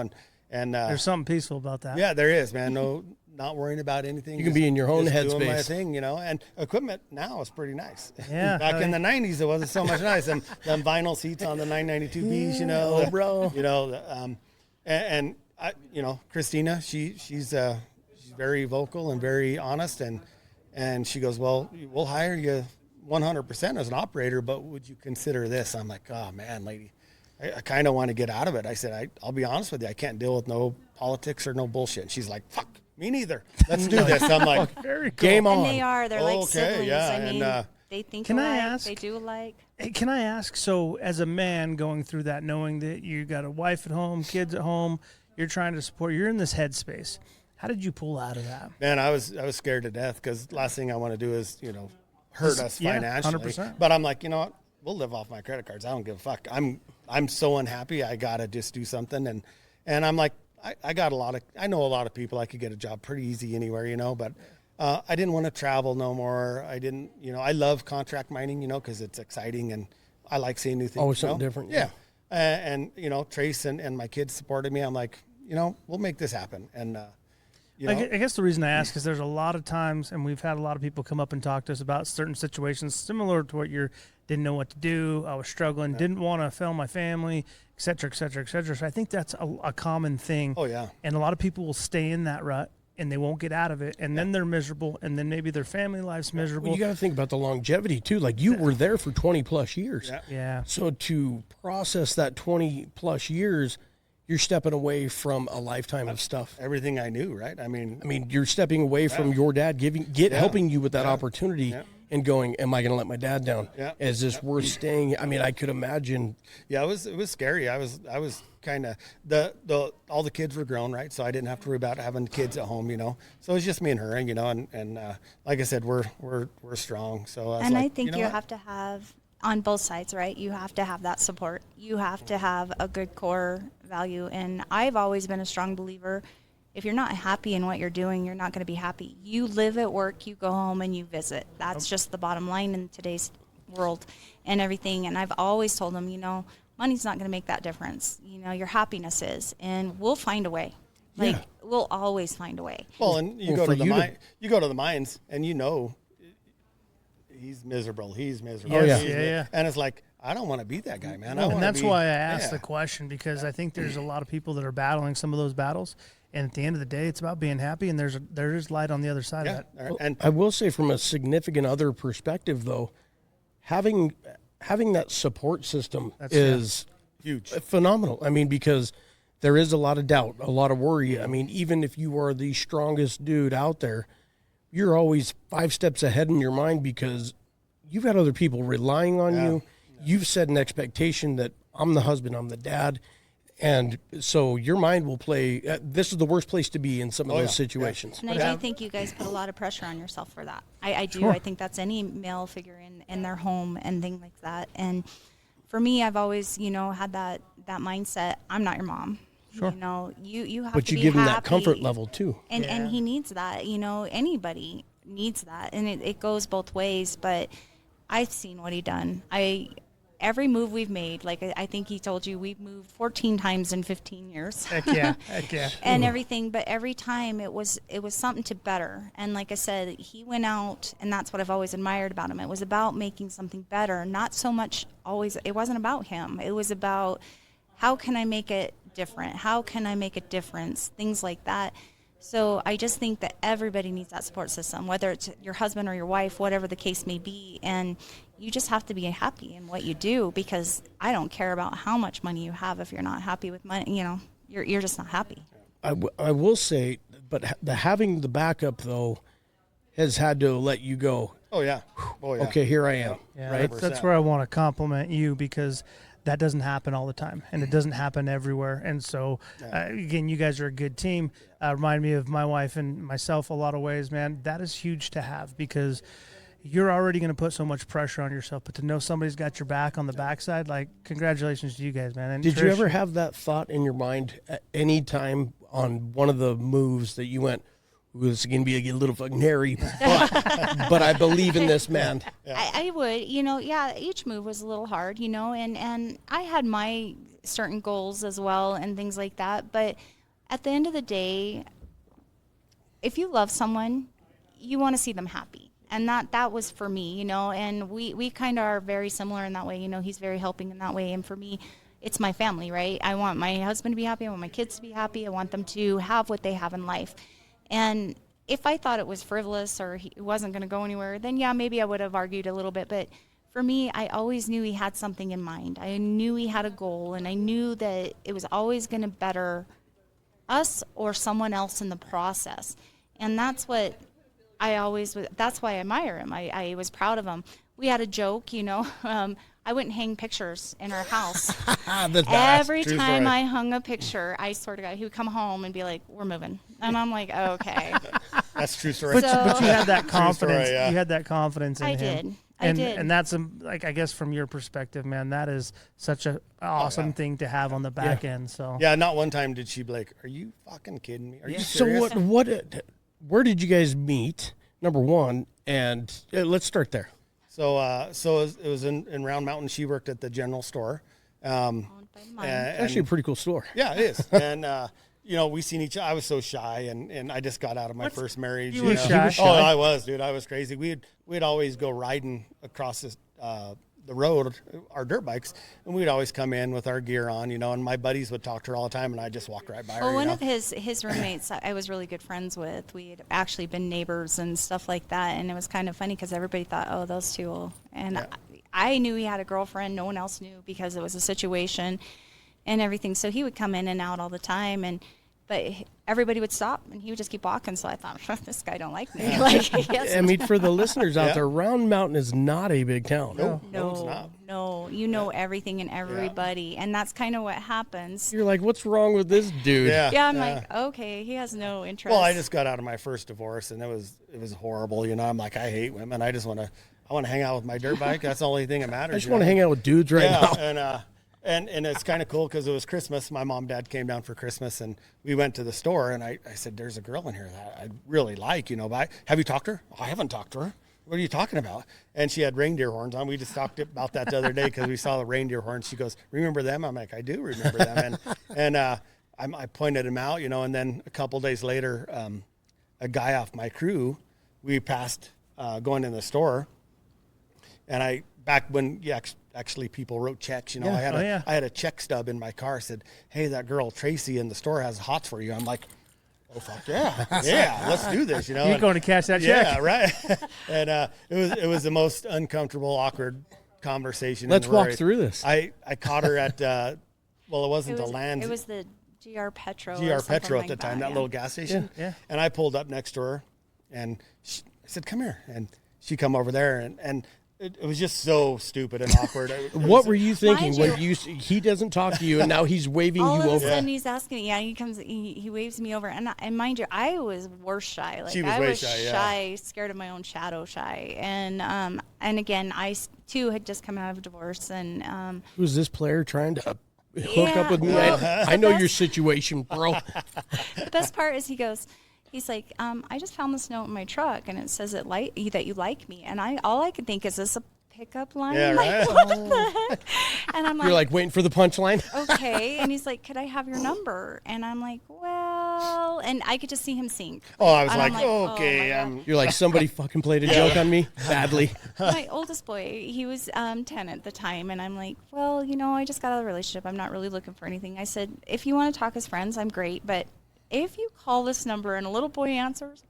and There's something peaceful about that. yeah, there is, man. No, not worrying about anything. You can be in your own just doing my headspace. thing, you know, and equipment now is pretty nice. Yeah. Back in the 90s, it wasn't so much nice. Them vinyl seats on the 992Bs, you know. Oh, bro. You know, and I, you know, Christina, she's very vocal and very honest, and she goes, well, we'll hire you 100% as an operator, but would you consider this? I'm like, oh, man, lady. I kind of want to get out of it. I said, I'll be honest with you. I can't deal with no politics or no bullshit. And she's like, fuck, me neither. Let's do this. I'm like, Very cool. Game on. And they are. They're like Okay, siblings. yeah, I mean, and, they think Can I alike. ask- They do alike. Hey, can I ask, so as a man going through that, knowing that you got a wife at home, kids at home, you're trying to support, you're in this headspace. How did you pull out of that? man, I was scared to death because last thing I want to do is, you know, hurt us Yeah, financially. 100%. But I'm like, you know what? We'll live off my credit cards. I don't give a fuck. I'm so unhappy. I gotta just do something. And I'm like, I know a lot of people. I could get a job pretty easy anywhere, you know. But I didn't want to travel no more. I didn't, you know. I love contract mining, you know, because it's exciting and I like seeing new things. Always you know? something different, Yeah. And you know, Trace and my kids supported me. I'm like, you know, we'll make this happen. And you know, I guess the reason I ask is there's a lot of times, and we've had a lot of people come up and talk to us about certain situations similar to what you didn't know what to do. I was struggling, didn't want to fail my family, et cetera, et cetera, et cetera. So I think that's a common thing. Oh, yeah. And a lot of people will stay in that rut and they won't get out of it. And then they're miserable. And then maybe their family life's miserable. Well, you got to think about the longevity too. Like you were there for 20 plus years. Yeah. Yeah. So to process that 20 plus years, you're stepping away from a lifetime of stuff. everything I knew, right? I mean, You're stepping away from your dad helping you with that opportunity Yeah. and going, am I going to let my dad down? Yeah. Is this worth staying? I mean, I could imagine. yeah, it was scary. I was kind of all the kids were grown, right? So I didn't have to worry about having kids at home, you know. So it was just me and her, you know. And like I said, we're strong. So I was And like, I think know you what? have to have, on both sides, right? You have to have that support. You have to have a good core value. And I've always been a strong believer, if you're not happy in what you're doing, you're not going to be happy. You live at work, you go home, and you visit. That's just the bottom line in today's world and everything. And I've always told them, you know, money's not going to make that difference. You know, your happiness is. And we'll find a way. Like, we'll always find a way. Well, and you Well, go for to the you to- mine, you go to the mines, and you know, he's miserable. He's miserable. Yes, He's yeah, mi- yeah. And it's like, I don't want to be that guy, man. I And wanna that's be- why I asked yeah. the question, because I think there's a lot of people that are battling some of those battles. And at the end of the day, it's about being happy. And there is light on the other side Yeah, of that. and I will say from a significant other perspective, though, having that support system is huge. phenomenal. I mean, because there is a lot of doubt, a lot of worry. I mean, even if you are the strongest dude out there, you're always 5 steps ahead in your mind because you've got other people relying on you. You've set an expectation that I'm the husband, I'm the dad. And so your mind will play, this is the worst place to be in some of those situations. And I do think you guys put a lot of pressure on yourself for that. I do. I think that's any male figure in their home and things like that. And for me, I've always, you know, had that mindset. I'm not your mom. Sure. You know, you have But to you be give him happy. that comfort level too. And he needs that. You know, anybody needs that, and it goes both ways. But I've seen what he done. Every move we've made, like I think he told you, we've moved 14 times in 15 years. Heck yeah. And everything, but every time it was something to better. And like I said, he went out, and that's what I've always admired about him. It was about making something better, not so much always. It wasn't about him. It was about how can I make it different? How can I make a difference? Things like that. So I just think that everybody needs that support system, whether it's your husband or your wife, whatever the case may be. And you just have to be happy in what you do, because I don't care about how much money you have if you're not happy with money. You know, you're just not happy. I will say, but having the backup though has had to let you go. Oh yeah. Okay, here I am. Yeah, Right. that's where I want to compliment you, because that doesn't happen all the time, and it doesn't happen everywhere. And so, again, you guys are a good team. Remind me of my wife and myself a lot of ways, man. That is huge to have, because you're already going to put so much pressure on yourself, but to know somebody's got your back on the backside, like, congratulations to you guys, man. And Did you Trish, ever have that thought in your mind at any time on one of the moves that you went, ooh, this is going to be a little fucking hairy, but I believe in this man? I would, you know, each move was a little hard, you know, and I had my certain goals as well and things like that. But at the end of the day, if you love someone, you want to see them happy. And that was for me, you know, and we kind of are very similar in that way. You know, he's very helping in that way. And for me, it's my family, right? I want my husband to be happy. I want my kids to be happy. I want them to have what they have in life. And if I thought it was frivolous or he wasn't going to go anywhere, then yeah, maybe I would have argued a little bit. But for me, I always knew he had something in mind. I knew he had a goal, and I knew that it was always going to better us or someone else in the process. And that's what that's why I admire him. I was proud of him. We had a joke, you know. I wouldn't hang pictures in our house. Every time I hung a picture, I swear to God, he would come home and be like, "We're moving," and I'm like, "Okay." That's true story. But you had that confidence. Story, yeah. You had that confidence in him. I did. And that's like, I guess from your perspective, man, that is such an awesome thing to have on the back end. So yeah, not one time did she be like, "Are you fucking kidding me? Are you serious?" So where did you guys meet? Number one, and let's start there. So it was in Round Mountain. She worked at the general store. Owned by mine. Actually, a pretty cool store. Yeah, it is. And you know, we seen each. I was so shy, and I just got out of my first marriage. You were know. shy? Oh, I was, dude. I was crazy. We'd always go riding across the road, our dirt bikes, and we'd always come in with our gear on, you know. And my buddies would talk to her all the time, and I'd just walk right by her. Well, one know? of his roommates I was really good friends with. We had actually been neighbors and stuff like that, and it was kind of funny because everybody thought, "Oh, those two will." And I knew he had a girlfriend. No one else knew because it was a situation and everything. So he would come in and out all the time, but everybody would stop, and he would just keep walking. So I thought, this guy don't like me. Like, I mean, for the listeners out there, Round Mountain is not a big town. No, it's not. No, you know everything and everybody, and that's kind of what happens. You're like, what's wrong with this dude? Yeah, I'm like, okay, he has no interest. Well, I just got out of my first divorce, and it was horrible. You know, I'm like, I hate women. I want to hang out with my dirt bike. That's the only thing that matters. I just want to hang out with dudes right now. And it's kind of cool because it was Christmas. My mom and dad came down for Christmas, and we went to the store, and I said, "There's a girl in here that I really like, you know. But have you talked to her?" "Oh, I haven't talked to her." "What are you talking about?" And she had reindeer horns on. We just talked about that the other day because we saw the reindeer horns. She goes, "Remember them?" I'm like, "I do remember them." And I pointed them out, you know. And then a couple days later, a guy off my crew, we passed going in the store, and back when actually people wrote checks, you know. I had a check stub in my car, said, "Hey, that girl Tracy in the store has hots for you." I'm like, "Oh fuck yeah, yeah, let's do this," you know. You're going to cash that check. Yeah, right. And it was the most uncomfortable, awkward conversation. Let's walk through this. I caught her at it wasn't the land. It was the GR Petro. GR Petro like at the time, that little gas station. Yeah. And I pulled up next to her, and I said, "Come here," and she come over there, and it was just so stupid and awkward. What were you thinking Mind when he doesn't talk to you, and now he's waving all you of over? a sudden he's asking me. Yeah, he comes. He waves me over, and mind you, I was worse shy. Like She was I way was shy, scared of my own shadow, shy, and again, I too had just come out of a divorce, and Who's this player trying to hook up with me? I know your situation, bro. The best part is he's like, I just found this note in my truck, and it says that you like me, and all I could think is this a pickup line? Yeah, right. What the heck? And I'm like, You're like waiting for the punchline. okay. And he's like, could I have your number? And I'm like, well, and I could just see him sink. Oh, I was And like, I'm okay. oh my God. You're like, somebody fucking played a joke on me badly. My oldest boy, he was 10 at the time, and I'm like, well, I just got out of a relationship. I'm not really looking for anything. I said, if you want to talk as friends, I'm great, but if you call this number and a little boy answers,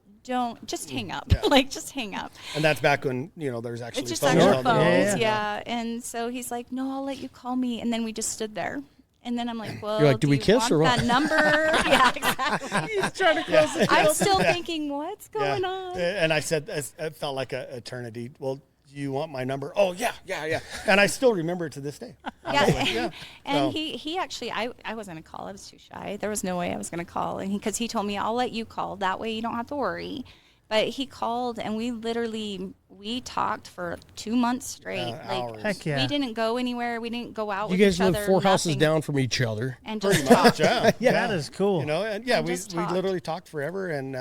just hang up. Yeah. Just hang up. And that's back when, there's actually It's just phones actual on the phones, road. yeah. And so he's like, no, I'll let you call me. And then we just stood there. And then I'm like, well, You're like, do we you kiss want or what? that number? Yeah, exactly. He's trying to close it. I'm still thinking, what's going on? And I said, it felt like an eternity. Well, do you want my number? Oh, yeah. And I still remember it to this day. Yeah. And So- he actually, I wasn't going to call. I was too shy. There was no way I was going to call. And because he told me, I'll let you call. That way you don't have to worry. But he called, and we talked for 2 months straight. hours. Heck yeah. We didn't go anywhere. We didn't go out You with guys each live other. 4 houses nothing. down from each other. And Pretty just much, talked. yeah. That is cool. And And we just talked. literally talked forever. And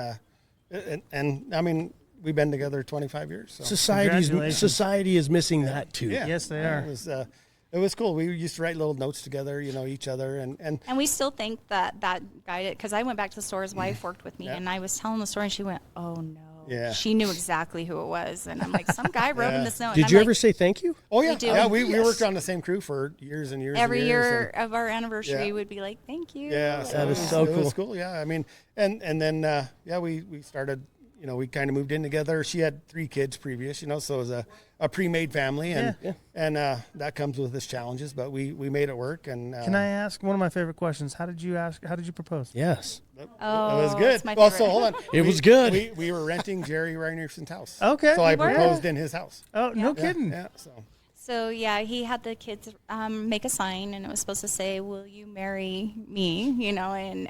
I mean, we've been together 25 years. So. Congratulations. Society is missing that too. Yeah. Yes, they are. It was cool. We used to write little notes together, each other. And And we still think that guy, because I went back to the store, his wife worked with me, and I was telling the story, and she went, oh, no. Yeah. She knew exactly who it was. And I'm like, some guy wrote him this note. Did and you I'm ever like, say thank you? oh, yeah. We do. Yeah, we Yes. worked on the same crew for years and years every and years. year of our anniversary, Yeah. would be like, thank you. Yeah, That is it so was cool. cool. Yeah, I mean, and then we started. We kind of moved in together. She had 3 kids previous, so it was a pre-made family, and that comes with its challenges. But we made it work. And Can I ask one of my favorite questions? How did you propose? Yes. Oh, it was good. it's my Well, favorite. so hold on. It was good. We were renting Jerry Reinerson's house. Okay. So I You were? proposed in his house. Oh, no kidding. Yeah. So So, yeah, he had the kids make a sign, and it was supposed to say, will you marry me? And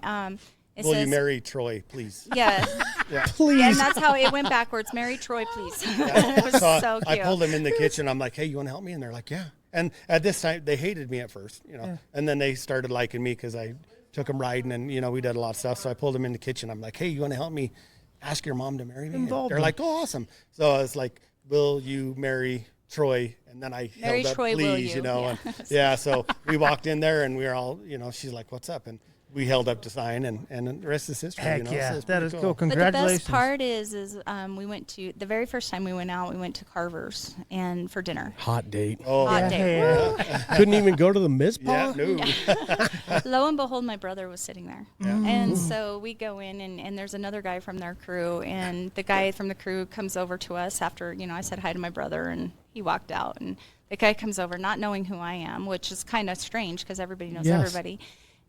it will says, you marry Troy, please? Yeah. Please. And that's how it went backwards. Marry Troy, please. It was so I cute. pulled them in the kitchen. I'm like, hey, you want to help me? And they're like, yeah. And at this time, they hated me at first, and then they started liking me because I took them riding, and we did a lot of stuff. So I pulled them in the kitchen. I'm like, hey, you want to help me ask your mom to marry me? And Involved they're them. like, oh, awesome. So I was like, will you marry Troy? And then I Marry held up, Troy, will please, you? And Yeah. so we walked in there, and we were all, she's like, what's up? And we held up to sign, and the rest is history. Heck So yeah. it's That pretty is cool. But the Congratulations. best part is we went to, the very first time we went out, we went to Carver's and for dinner. Hot date. Oh, Hot yeah. day. Yeah. Couldn't even go to the Mizpah? Yeah, no. Lo and behold, my brother was sitting there. And so we go in, and there's another guy from their crew, and the guy from the crew comes over to us after, I said hi to my brother, and he walked out. And the guy comes over not knowing who I am, which is kind of strange because everybody knows Yes. everybody.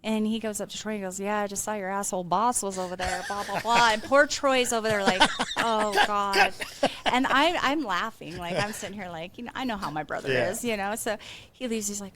And he goes up to Troy and goes, yeah, I just saw your asshole boss was over there, blah, blah, blah. And poor Troy's over there like, oh, God. And I'm laughing. Like, I'm sitting here like, I know how my brother Yeah. is, So he leaves. He's like,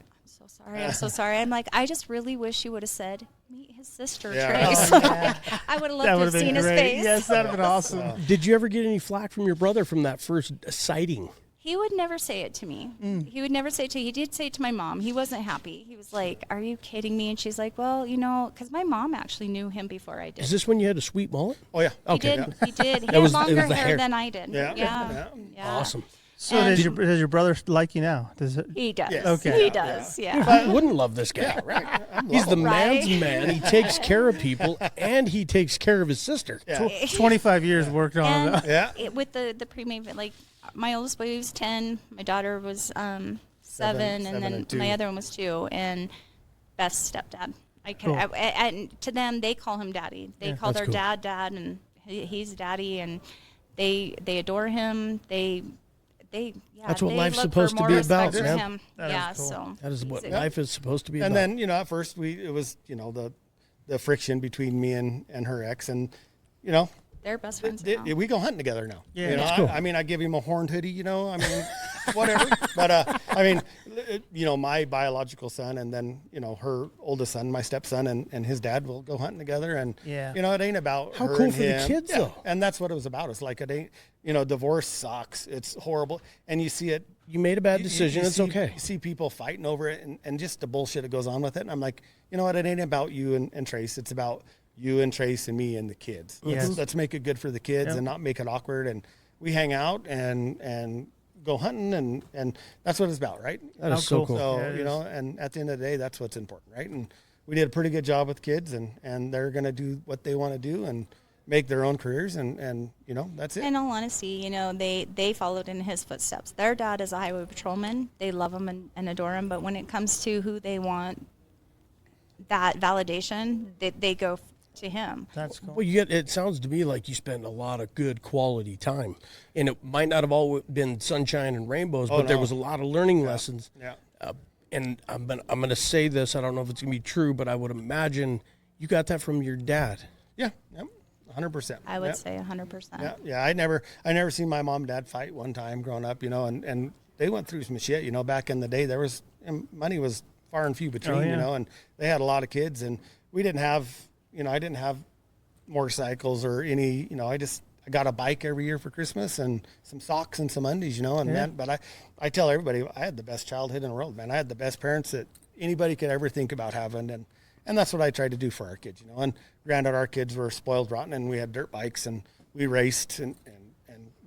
I'm so sorry. I'm like, I just really wish you would have said, meet his sister, Yeah. Trace. Oh, yeah. I would have That loved to would have have seen been his great. face. Yes, that would have been awesome. Did you ever get any flack from your brother from that first sighting? He would never say it to me. He would never say it to me. He did say it to my mom. He wasn't happy. He was like, are you kidding me? And she's like, well, because my mom actually knew him before I did. Is this when you had a sweet mullet? Oh, yeah. He Okay. did. He did. He That had was- it longer was the hair hair. than I did. Yeah. Yeah. Awesome. So And- does your brother like you now? Does it? He does. Yes. Okay. He does. Yeah. I wouldn't love this guy. He's the Right. man's man. He takes care of people, and he takes care of his sister. Yeah. 25 years worked on And it. Yeah. with the pre-made, like my oldest boy was 10, my daughter was 7, and then and 2. my other one was 2, and best stepdad. Cool. And to them, they call him daddy. They call That's their cool. dad, and he's daddy, and they adore him. That's what they life's look supposed for to more be about, respect for man. him. That is Yeah, cool. so That is what he's life is supposed to be And about. then, at first it was, the friction between me and her ex, and, they're best friends now. we go hunting together now. Yeah, You know, that's cool. I mean, I give him a horned hoodie, I mean, whatever. But I mean, you know, my biological son, and then you know her oldest son, my stepson, and his dad will go hunting together, and you know, it ain't about how her cool and for him. the kids though. And that's what it was about. It's like it ain't, you know, divorce sucks. It's horrible, and you see it. You made a bad decision. It's okay. You see people fighting over it, and just the bullshit that goes on with it. And I'm like, you know what? It ain't about you and Trace. It's about you and Trace and me and the kids. Let's make it good for the kids and not make it awkward. And we hang out and go hunting, and that's what it's about, right? That is so cool. So, you know, and at the end of the day, that's what's important, right? And we did a pretty good job with kids, and they're going to do what they want to do and make their own careers, and you know, that's it. In all honesty, you know, they followed in his footsteps. Their dad is a highway patrolman. They love him and adore him, but when it comes to who they want that validation, they go to him. That's cool. Well, it sounds to me like you spend a lot of good quality time, and it might not have all been sunshine and rainbows, but there was a lot of learning lessons. Yeah. And I'm gonna say this. I don't know if it's gonna be true, but I would imagine you got that from your dad. Yeah. Yep. 100%. I would say 100%. Yeah. I never seen my mom and dad fight one time growing up, you know, and they went through some shit, you know. Back in the day, there was money was far and few between, you know, and they had a lot of kids, and we didn't have, you know, I didn't have motorcycles or any, you know, I got a bike every year for Christmas and some socks and some undies, you know, and man, but I tell everybody I had the best childhood in the world, man. I had the best parents that anybody could ever think about having, and that's what I tried to do for our kids, you know. And granted, our kids were spoiled rotten, and we had dirt bikes, and we raced and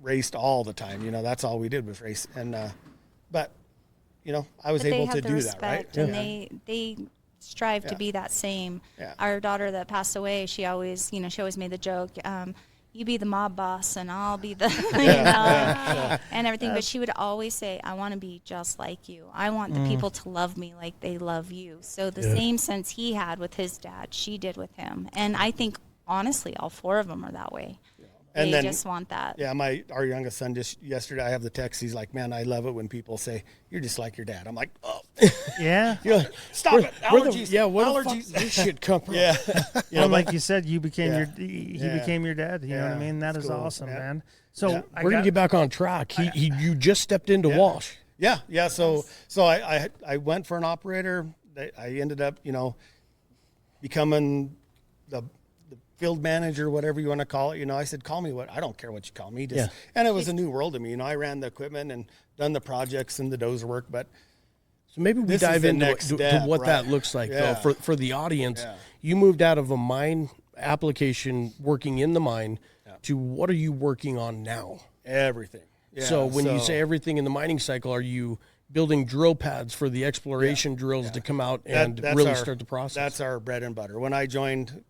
raced all the time. You know, that's all we did was race. And but you know, I was able to do that, right? And they strive to be that same. Yeah. Our daughter that passed away, she always made the joke. You be the mob boss and I'll be the, and everything. But she would always say, I want to be just like you. I want the people to love me like they love you. So the same sense he had with his dad, she did with him. And I think, honestly, all four of them are that way. And they then, just want that. Yeah, our youngest son just yesterday, I have the text. He's like, "Man, I love it when people say you're just like your dad." I'm like, "Oh, Yeah. You're like, stop it! Allergies, where allergies." the fuck this shit come from? Yeah, you know, And like you said, you became he Yeah. became your dad. You know what I Yeah. mean? That It's is cool. awesome, Yeah. man. So We're gonna get back on track. You just stepped into Walsh. Yeah. So I went for an operator. I ended up, you know, becoming the field manager, whatever you want to call it. You know, I said, call me what, I don't care what you call me. And it was a new world to me. You know, I ran the equipment and done the projects and the dozer work, but So maybe we This dive is the into next to step, what that right. looks like Yeah. though for the audience. Yeah. You moved out of a mine application working in the mine to what are you working on now? everything. Yeah, So when you say everything in the mining cycle, are you building drill pads for the exploration drills to come out and that's really our- start the process? That's our bread and butter. When I joined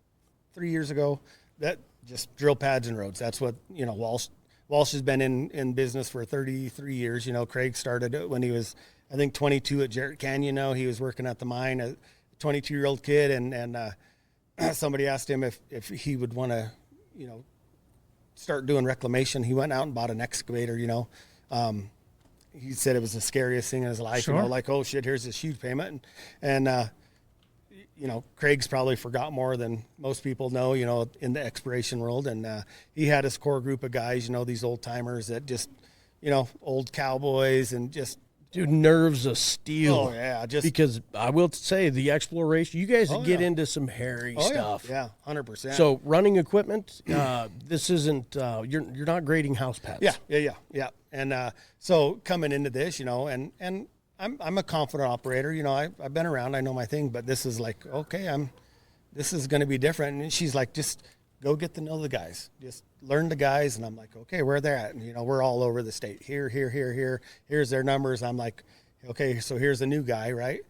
3 years ago, that just drill pads and roads. That's what, you know, Walsh has been in business for 33 years. You know, Craig started it when he was, I think, 22 at Jarrett Canyon. You know, he was working at the mine, a 22-year-old kid, and somebody asked him if he would want to, you know, start doing reclamation. He went out and bought an excavator, you know. He said it was the scariest thing in his life, you know, like, oh shit, here's this huge payment. And you know, Craig's probably forgot more than most people know, you know, in the exploration world. And he had his core group of guys, you know, these old timers that just, you know, old cowboys and just, Dude, nerves of steel. oh yeah, just Because I will say the exploration, you guys Oh, get yeah. into some hairy oh, stuff. Yeah, 100%. So running equipment, this isn't you're not grading house pads. Yeah. And so coming into this, you know, and I'm a confident operator. You know, I've been around. I know my thing. But this is like, okay, this is going to be different. And she's like, just go get to know the guys. Just learn the guys. And I'm like, okay, where they're at. And, you know, we're all over the state. Here. Here's their numbers. I'm like, okay, so here's a new guy, right?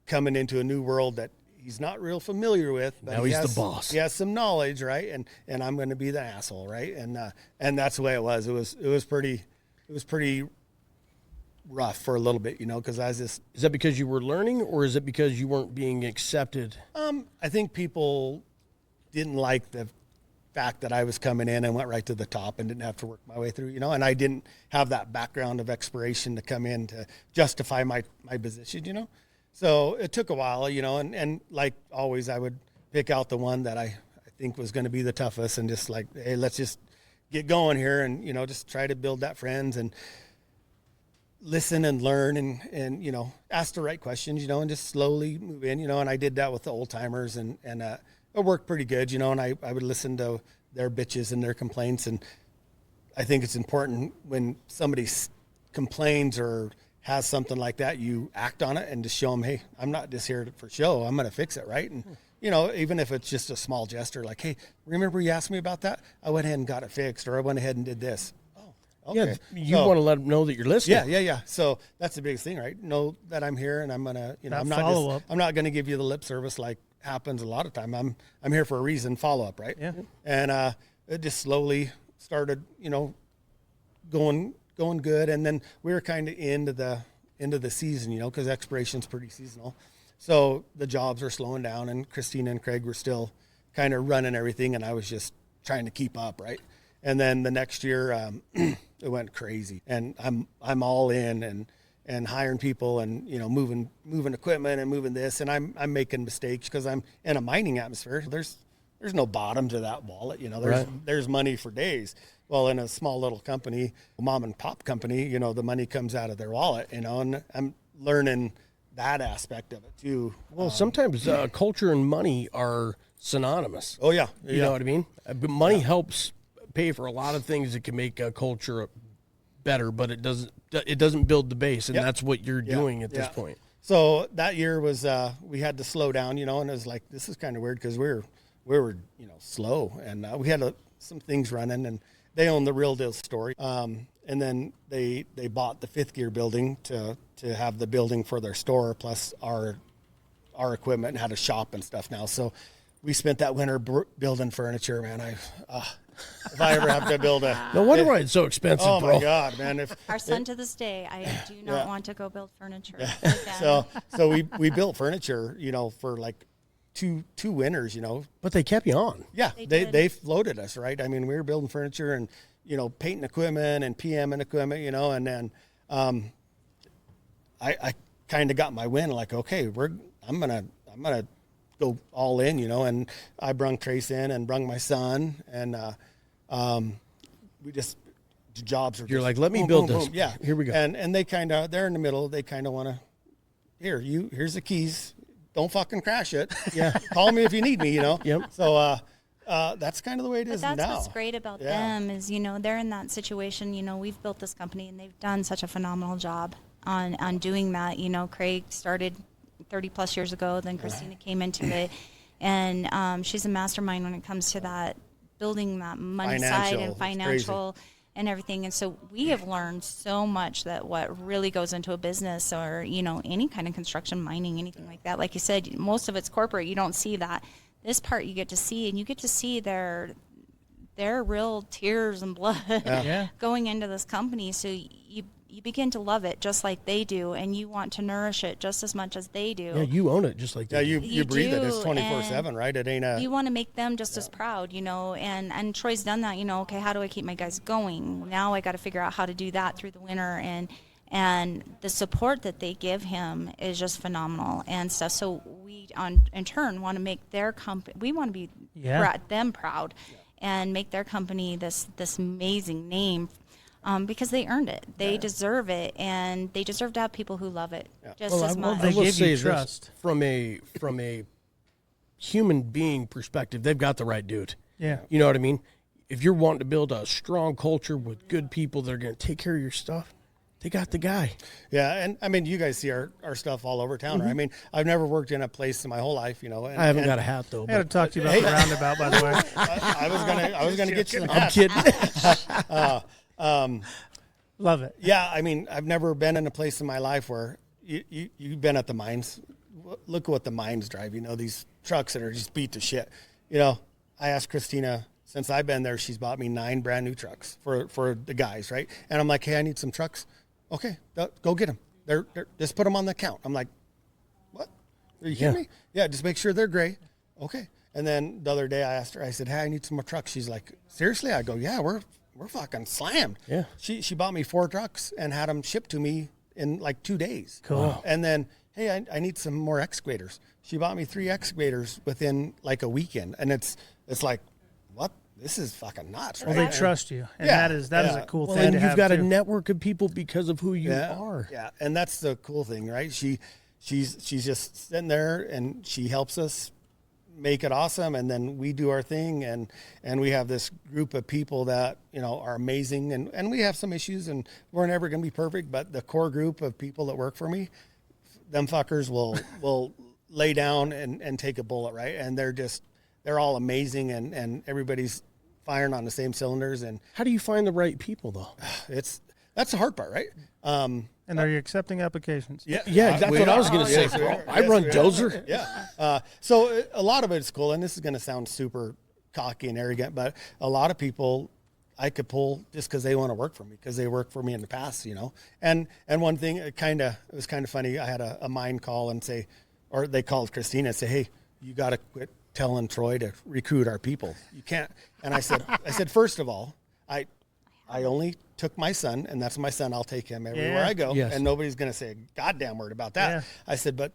Coming into a new world that he's not real familiar with. But Now he's the boss. He has some knowledge, right? And I'm going to be the asshole, right? And that's the way it was. It was pretty rough for a little bit, you know, because I was just. Is that because you were learning, or is it because you weren't being accepted? I think people didn't like the fact that I was coming in and went right to the top and didn't have to work my way through, you know, and I didn't have that background of exploration to come in to justify my position, you know. So it took a while, you know, and like always, I would pick out the one that I think was going to be the toughest and just like, hey, let's just get going here and, you know, just try to build that friends. And, you know, he has some knowledge, right? And that's the way it was. It was pretty listen and learn and you know, ask the right questions, you know, and just slowly move in, you know. And I did that with the old timers, and it worked pretty good, you know. And I would listen to their bitches and their complaints, and I think it's important when somebody complains or has something like that, you act on it and just show them, hey, I'm not just here for show. I'm going to fix it, right? And, you know, even if it's just a small gesture, like, hey, remember you asked me about that? I went ahead and got it fixed, or I went ahead and did this. Oh, okay. Yeah, you want to let them know that you're listening. Yeah. So that's the biggest thing, right? Know that I'm here, and I'm going to, you know, I'm not going to give you the lip service like happens a lot of time. I'm here for a reason, follow up, right? Yeah. And it just slowly started, you know, going good, and then we were kind of into the season, you know, because expiration's pretty seasonal, so the jobs are slowing down, and Christina and Craig were still kind of running everything, and I was just trying to keep up, right? And then the next year it went crazy, and I'm all in and hiring people, and you know, moving equipment and moving this, and I'm making mistakes because I'm in a mining atmosphere. There's no bottom to that wallet, you know. There's money for days. Well, in a small little company, mom and pop company, you know, the money comes out of their wallet, you know, and I'm learning that aspect of it too. Well, sometimes culture and money are synonymous. Oh yeah. You know what I mean? But money helps pay for a lot of things that can make a culture better, but it doesn't build the base, and that's what you're doing at this point. So that year was we had to slow down, you know, and it was like, this is kind of weird because we were you know, slow, and we had some things running, and they own the Real Deal Story. And then they bought the Fifth Gear building to have the building for their store, plus our equipment, and had a shop and stuff now. So we spent that winter building furniture, man. If I ever have to build no wonder why it's so expensive, oh bro. my God, man. Our son to this day, I do not want to go build furniture. So we built furniture, you know, for like two winters, you know. But they kept you on. Yeah, they floated us, right? I mean, we were building furniture and, you know, painting equipment and PMing equipment, you know, and then I kind of got my win, like, okay, I'm gonna go all in, you know. And I brung Trace in and brung my son, and we just, the jobs are You're just like, let me boom, build boom, this. boom. Yeah, here we go. And they they're in the middle. They kind of want to, here's the keys. Don't fucking crash it. Yeah. Call me if you need me, you know? Yep. So that's kind of the way it is now. But that's what's great about them is, you know, they're in that situation. You know, we've built this company, and they've done such a phenomenal job on doing that. You know, Craig started 30 plus years ago, then Christina came into it, and she's a mastermind when it comes to that, building that money side and financial and everything. And so we have learned so much that what really goes into a business, or, you know, any kind of construction, mining, anything like that. Like you said, most of it's corporate. You don't see that. This part you get to see, and you get to see their real tears and blood going into this company. So you begin to love it just like they do, and you want to nourish it just as much as they do. Yeah, you own it just like they do. You breathe it. It's 24/7, right? It ain't you want to make them just as proud, you know, and Troy's done that, you know. Okay, how do I keep my guys going? Now I got to figure out how to do that through the winter, and the support that they give him is just phenomenal and stuff. So we, in turn, want to make their company, we want to be them proud and make their company this amazing name. Because they earned it. They deserve it, and they deserve to have people who love it just as much. They I will give say you trust. From a human being perspective, they've got the right dude. Yeah. You know what I mean? If you're wanting to build a strong culture with good people that are going to take care of your stuff, they got the guy. Yeah, and I mean, you guys see our stuff all over town. Right? I mean, I've never worked in a place in my whole life, you know. And, I haven't got a hat though. I got to talk to you about the roundabout, by the way. I was gonna get you some I'm hats. kidding. Love it. Yeah, I mean, I've never been in a place in my life where you've been at the mines. Look at what the mines drive. You know, these trucks that are just beat to shit. You know, I asked Christina, since I've been there, she's bought me 9 brand new trucks for the guys, right? And I'm like, hey, I need some trucks. Okay, go get them. They're just put them on the account. I'm like, what? Are you kidding me? Yeah, just make sure they're gray. Okay. And then the other day I asked her, I said, hey, I need some more trucks. She's like, seriously? I go, yeah, we're fucking slammed. Yeah. She bought me 4 trucks and had them shipped to me in like 2 days. Cool. Wow. And then, hey, I need some more excavators. She bought me 3 excavators within like a weekend. And it's like, what? this is fucking nuts, Well, right? they trust you, and Yeah, that is yeah. a cool Well, thing and to you've have got a too. network of people because of who you Yeah, are. yeah, and that's the cool thing, right? She's just sitting there and she helps us make it awesome, and then we do our thing, and we have this group of people that are amazing, and we have some issues, and we're never going to be perfect, but the core group of people that work for me, them fuckers will lay down and take a bullet, right? And they're all amazing, and everybody's firing on the same cylinders, and How do you find the right people, though? that's the hard part, right? And are you accepting applications? Yeah, that's what I was going to say. yes, we are. I Yes, run we are. Dozer. Yeah. So a lot of it's cool, and this is going to sound super cocky and arrogant, but a lot of people I could pull just because they want to work for me, because they worked for me in the past, And one thing, it was kind of funny. I had a mine call and say, or they called Christina and say, hey, you got to quit telling Troy to recruit our people. You can't. And I said, first of all, I only took my son, and that's my son. I'll take him everywhere I go, Yes. and nobody's going to say a goddamn word about that. Yeah. I said, but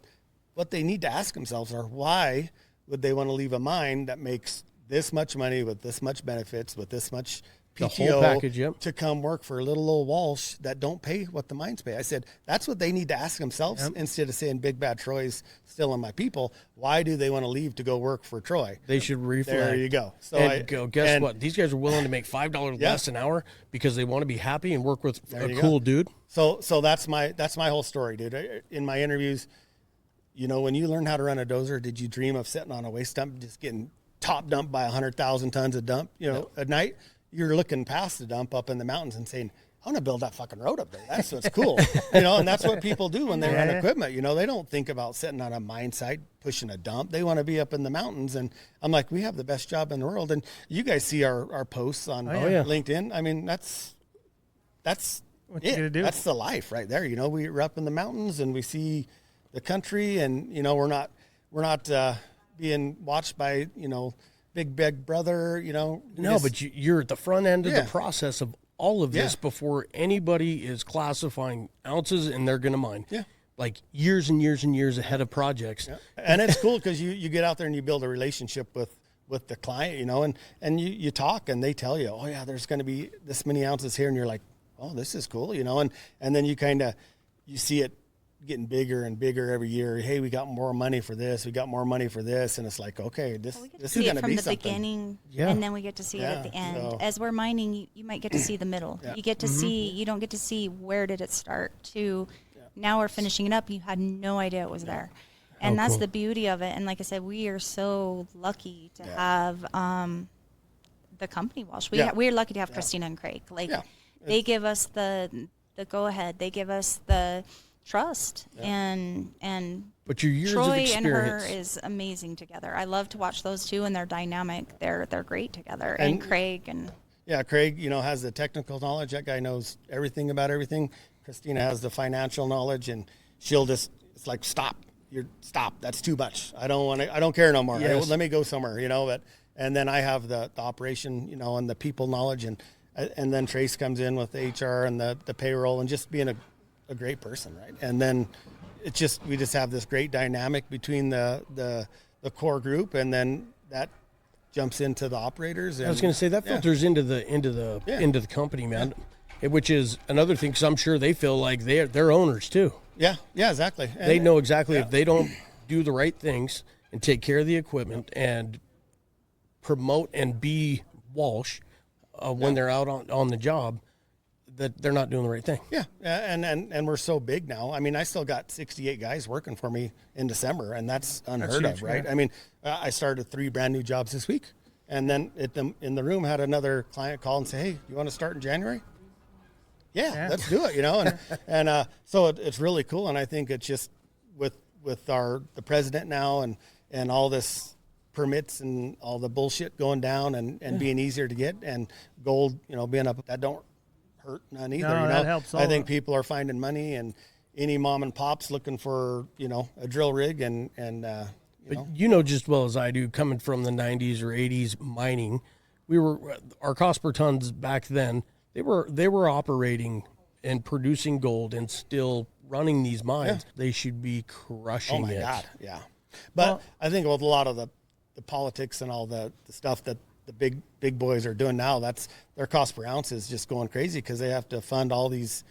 what they need to ask themselves are, why would they want to leave a mine that makes this much money with this much benefits with this much The PTO whole package, yep. to come work for little old Walsh that don't pay what the mines pay? I said, that's what they need to ask themselves, instead of saying Big Bad Troy's stealing my people. Why do they want to leave to go work for Troy? They should reflect. There you go. So Guess what? These guys are willing to make $5 less an hour because they want to be happy and work with a you cool go. dude. So that's my whole story, dude. In my interviews, when you learn how to run a dozer, did you dream of sitting on a waste dump, just getting top dumped by 100,000 tons of dump, at night? You're looking past the dump up in the mountains and saying, I want to build that fucking road up there. That's what's cool. And that's what people do when they run equipment. They don't think about sitting on a mine site pushing a dump. They want to be up in the mountains. And I'm like, we have the best job in the world. And you guys see our posts on LinkedIn. I mean, that's What you gonna do? That's the life right there. We're up in the mountains and we see the country, and we're not being watched by big brother. No, but you're at the front end of the process of all of this before anybody is classifying ounces, and they're going to mine. Yeah. Like years and years and years ahead of projects. Yeah. And it's cool because you get out there and you build a relationship with the client, and you talk, and they tell you, oh yeah, there's going to be this many ounces here, and you're like, oh, this is cool, and then you see it getting bigger and bigger every year. Hey, we got more money for this. We got more money for this, and it's like, okay, this We get to is see going it to from be the something. beginning, Yeah. and then we get to see it at the end. so- As we're mining, you might get to see the middle. You get to see. You don't get to see where did it start to. Now we're finishing it up. You had no idea it was there, and that's cool. the beauty of it. And like I said, we are so lucky to have the company Walsh. We're lucky to have Christina and Craig. Like they give us the go ahead. They give us the trust, and But your years Troy of and her experience. is amazing together. I love to watch those two, and they're dynamic. They're great together. And- And Craig and Yeah, Craig, has the technical knowledge. That guy knows everything about everything. Christina has the financial knowledge, and she'll it's like, stop. Stop. That's too much. I don't care no more. Yes. Let me go somewhere, and then I have the operation, and the people knowledge, and then Trace comes in with the HR and the payroll, and just being a great person, right? And then we just have this great dynamic between the core group, and then that jumps into the operators. And, I was going to say that filters into the company, man, which is another thing, because I'm sure they feel like they're owners too. Yeah, exactly. And They know exactly if they don't do the right things and take care of the equipment and promote and be Walsh when they're out on the job, that they're not doing the right thing. Yeah, and we're so big now. I mean, I still got 68 guys working for me in December, and that's unheard of, right? I mean, I started 3 brand new jobs this week, and then in the room had another client call and say, "Hey, you want to start in January?" Yeah, let's do it, and so it's really cool, and I think it's just with the president now and all this permits and all the bullshit going down and being easier to get, and gold, being up, that don't hurt none either. No, that helps I think all. people are finding money, and any mom and pops looking for a drill rig and But just as well as I do, coming from the 90s or 80s mining, our cost per tons back then, they were operating and producing gold and still running these mines. They should be crushing oh my it. God, yeah. But I think with a lot of the politics and all the stuff that the big boys are doing now. That's their cost per ounce is just going crazy because they have to fund all these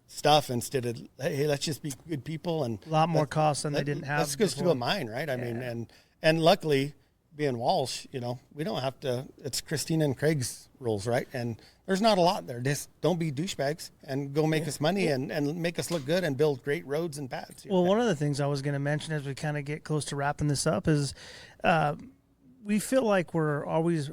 stuff instead of, hey, let's just be good people. And a lot more costs than they didn't have. That's just to mine, right? I mean, and luckily being Walsh, you know, we don't have to. It's Christina and Craig's rules, right? And there's not a lot there. Just don't be douchebags and go make us money and make us look good and build great roads and paths. Well, one of the things I was going to mention as we kind of get close to wrapping this up is we feel like we're always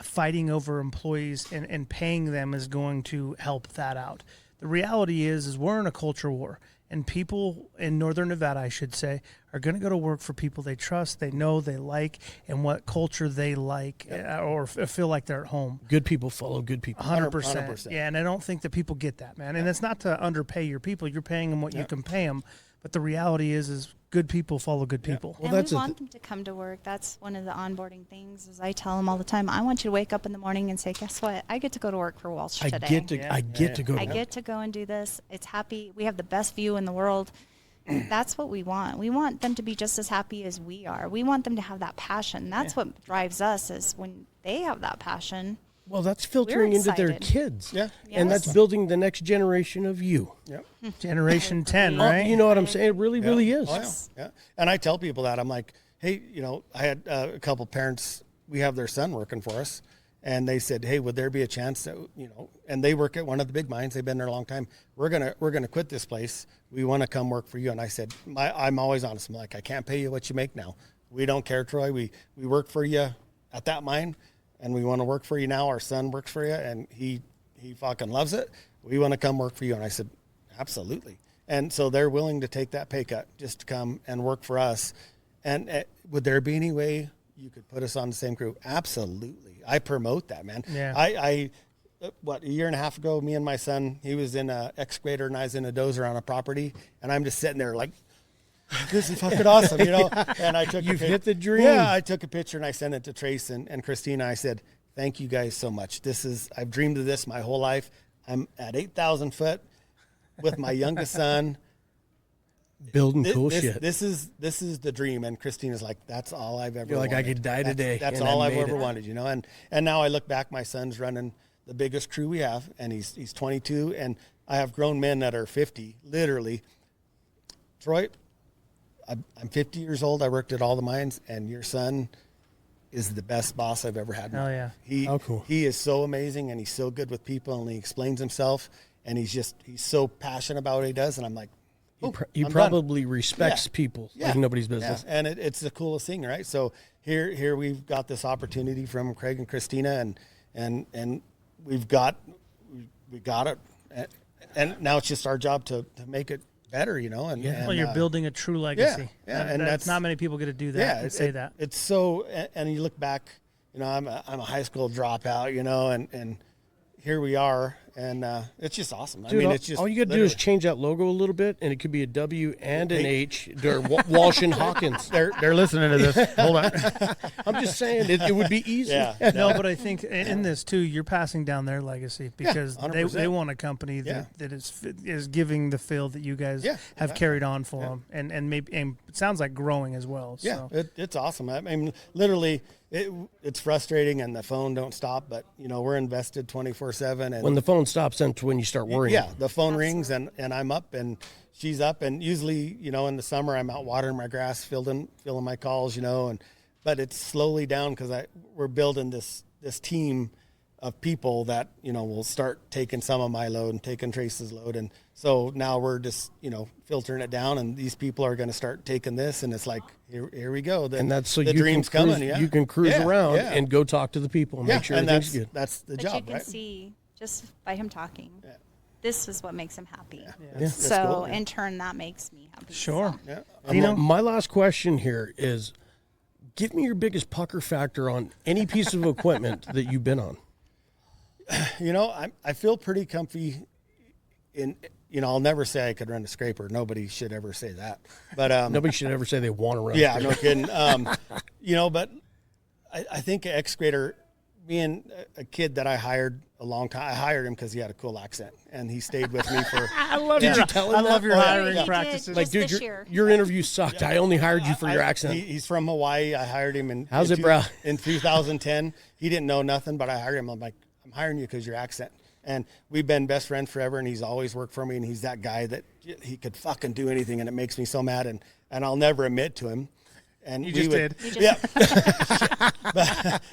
fighting over employees and paying them is going to help that out. The reality is we're in a culture war, and people in Northern Nevada, I should say, are going to go to work for people they trust, they know, they like, and what culture they like or feel like they're at home. Good people follow good people. 100%. Yeah, and I don't think that people get that, man. And it's not to underpay your people. You're paying them what you can pay them. But the reality is good people follow good people. Well, and we want them to come to work. That's one of the onboarding things. Is I tell them all the time, I want you to wake up in the morning and say, guess what? I get to go to work for Walsh today. I get to go. I get to go and do this. It's happy. We have the best view in the world. That's what we want. We want them to be just as happy as we are. We want them to have that passion. That's what drives us is when they have that passion. Well, that's filtering into their kids. Yeah. Yes. And that's building the next generation of you. Yep. Generation 10, right? You know what I'm saying? It really, really is. Oh, yeah. And I tell people that. I'm like, hey, you know, I had a couple parents, we have their son working for us. And they said, hey, would there be a chance that, you know, and they work at one of the big mines. They've been there a long time. We're gonna quit this place. We want to come work for you. And I said, I'm always honest. I'm like, I can't pay you what you make now. We don't care, Troy. We work for you at that mine. And we want to work for you now. Our son works for you, and he fucking loves it. We want to come work for you. And I said, absolutely. And so they're willing to take that pay cut just to come and work for us. And would there be any way you could put us on the same crew? Absolutely. I promote that, man. Yeah. I a year and a half ago, me and my son, he was in an excavator and I was in a dozer on a property, and I'm just sitting there like, this is fucking awesome, you know. And I took You've hit the dream. Yeah, I took a picture and I sent it to Trace and Christina. I said, thank you guys so much. I've dreamed of this my whole life. I'm at 8,000 foot with my youngest son. Building cool shit. This is the dream. And Christina's like, that's all I've ever wanted. I could die today. That's all I've ever wanted, you know. And now I look back, my son's running the biggest crew we have, and he's 22, and I have grown men that are 50, literally. Troy, I'm 50 years old. I worked at all the mines, and your son is the best boss I've ever had. Oh, yeah. He is so amazing, and he's so good with people, and he explains himself, and he's so passionate about what he does. And I'm like, he probably respects people like nobody's business. Yeah. And it's the coolest thing, right? So here we've got this opportunity from Craig and Christina, and we got it, and now it's just our job to make it better, you know. And well, you're building a true legacy. Yeah, and that's not many people get to do that and say that. It's so, and you look back, you know, I'm a high school dropout, you know, and here we are, and it's just awesome. Dude, I mean, it's just all you got to do is change that logo a little bit, and it could be a W and an H. They're Walsh and Hawkins. They're listening to this. Hold on. I'm just saying it would be easy. Yeah. No, but I think in this too, you're passing down their legacy because 100%. they want a company that is giving the feel that you guys have carried on for them, and maybe it sounds like growing as well. Yeah, So. it's awesome. I mean, literally, it's frustrating, and the phone don't stop. But you know, we're invested 24/7. And when the phone stops, that's when you start worrying. Yeah, the phone rings, and I'm up, and she's up, and usually, you know, in the summer, I'm out watering my grass, filling my calls, you know, but it's slowly down because we're building this team of people that, you know, will start taking some of my load and taking Trace's load. And so now we're just, you know, filtering it down, and these people are going to start taking this, and it's like, here we go. And that's so the dream's coming. Yeah. You can cruise around and go talk to the people and make sure everything's good. That's the but job, you can right? see just by him talking, this is what makes him happy. Yeah. So Cool, in turn, that makes me happy. Sure. So. Yeah. My last question here is, give me your biggest pucker factor on any piece of equipment that you've been on. You know, I feel pretty comfy in, you know, I'll never say I could run a scraper. Nobody should ever say that. But nobody should ever say they want to run. Yeah, no kidding. You know, but I think an excavator, being a kid that I hired a long time, I hired him because he had a cool accent, and he stayed with me for. I love Did you tell him I love that? your Oh, yeah. hiring He practices. did. Like, Just dude, this your, year. your interview sucked. I only hired you for your accent. He's from Hawaii. I hired him in. How's in it, bro? In 2010, he didn't know nothing, but I hired him. I'm like, I'm hiring you because your accent. And we've been best friends forever, and he's always worked for me. And he's that guy that he could fucking do anything, and it makes me so mad. And I'll never admit to him. And You we just would, did. Yeah.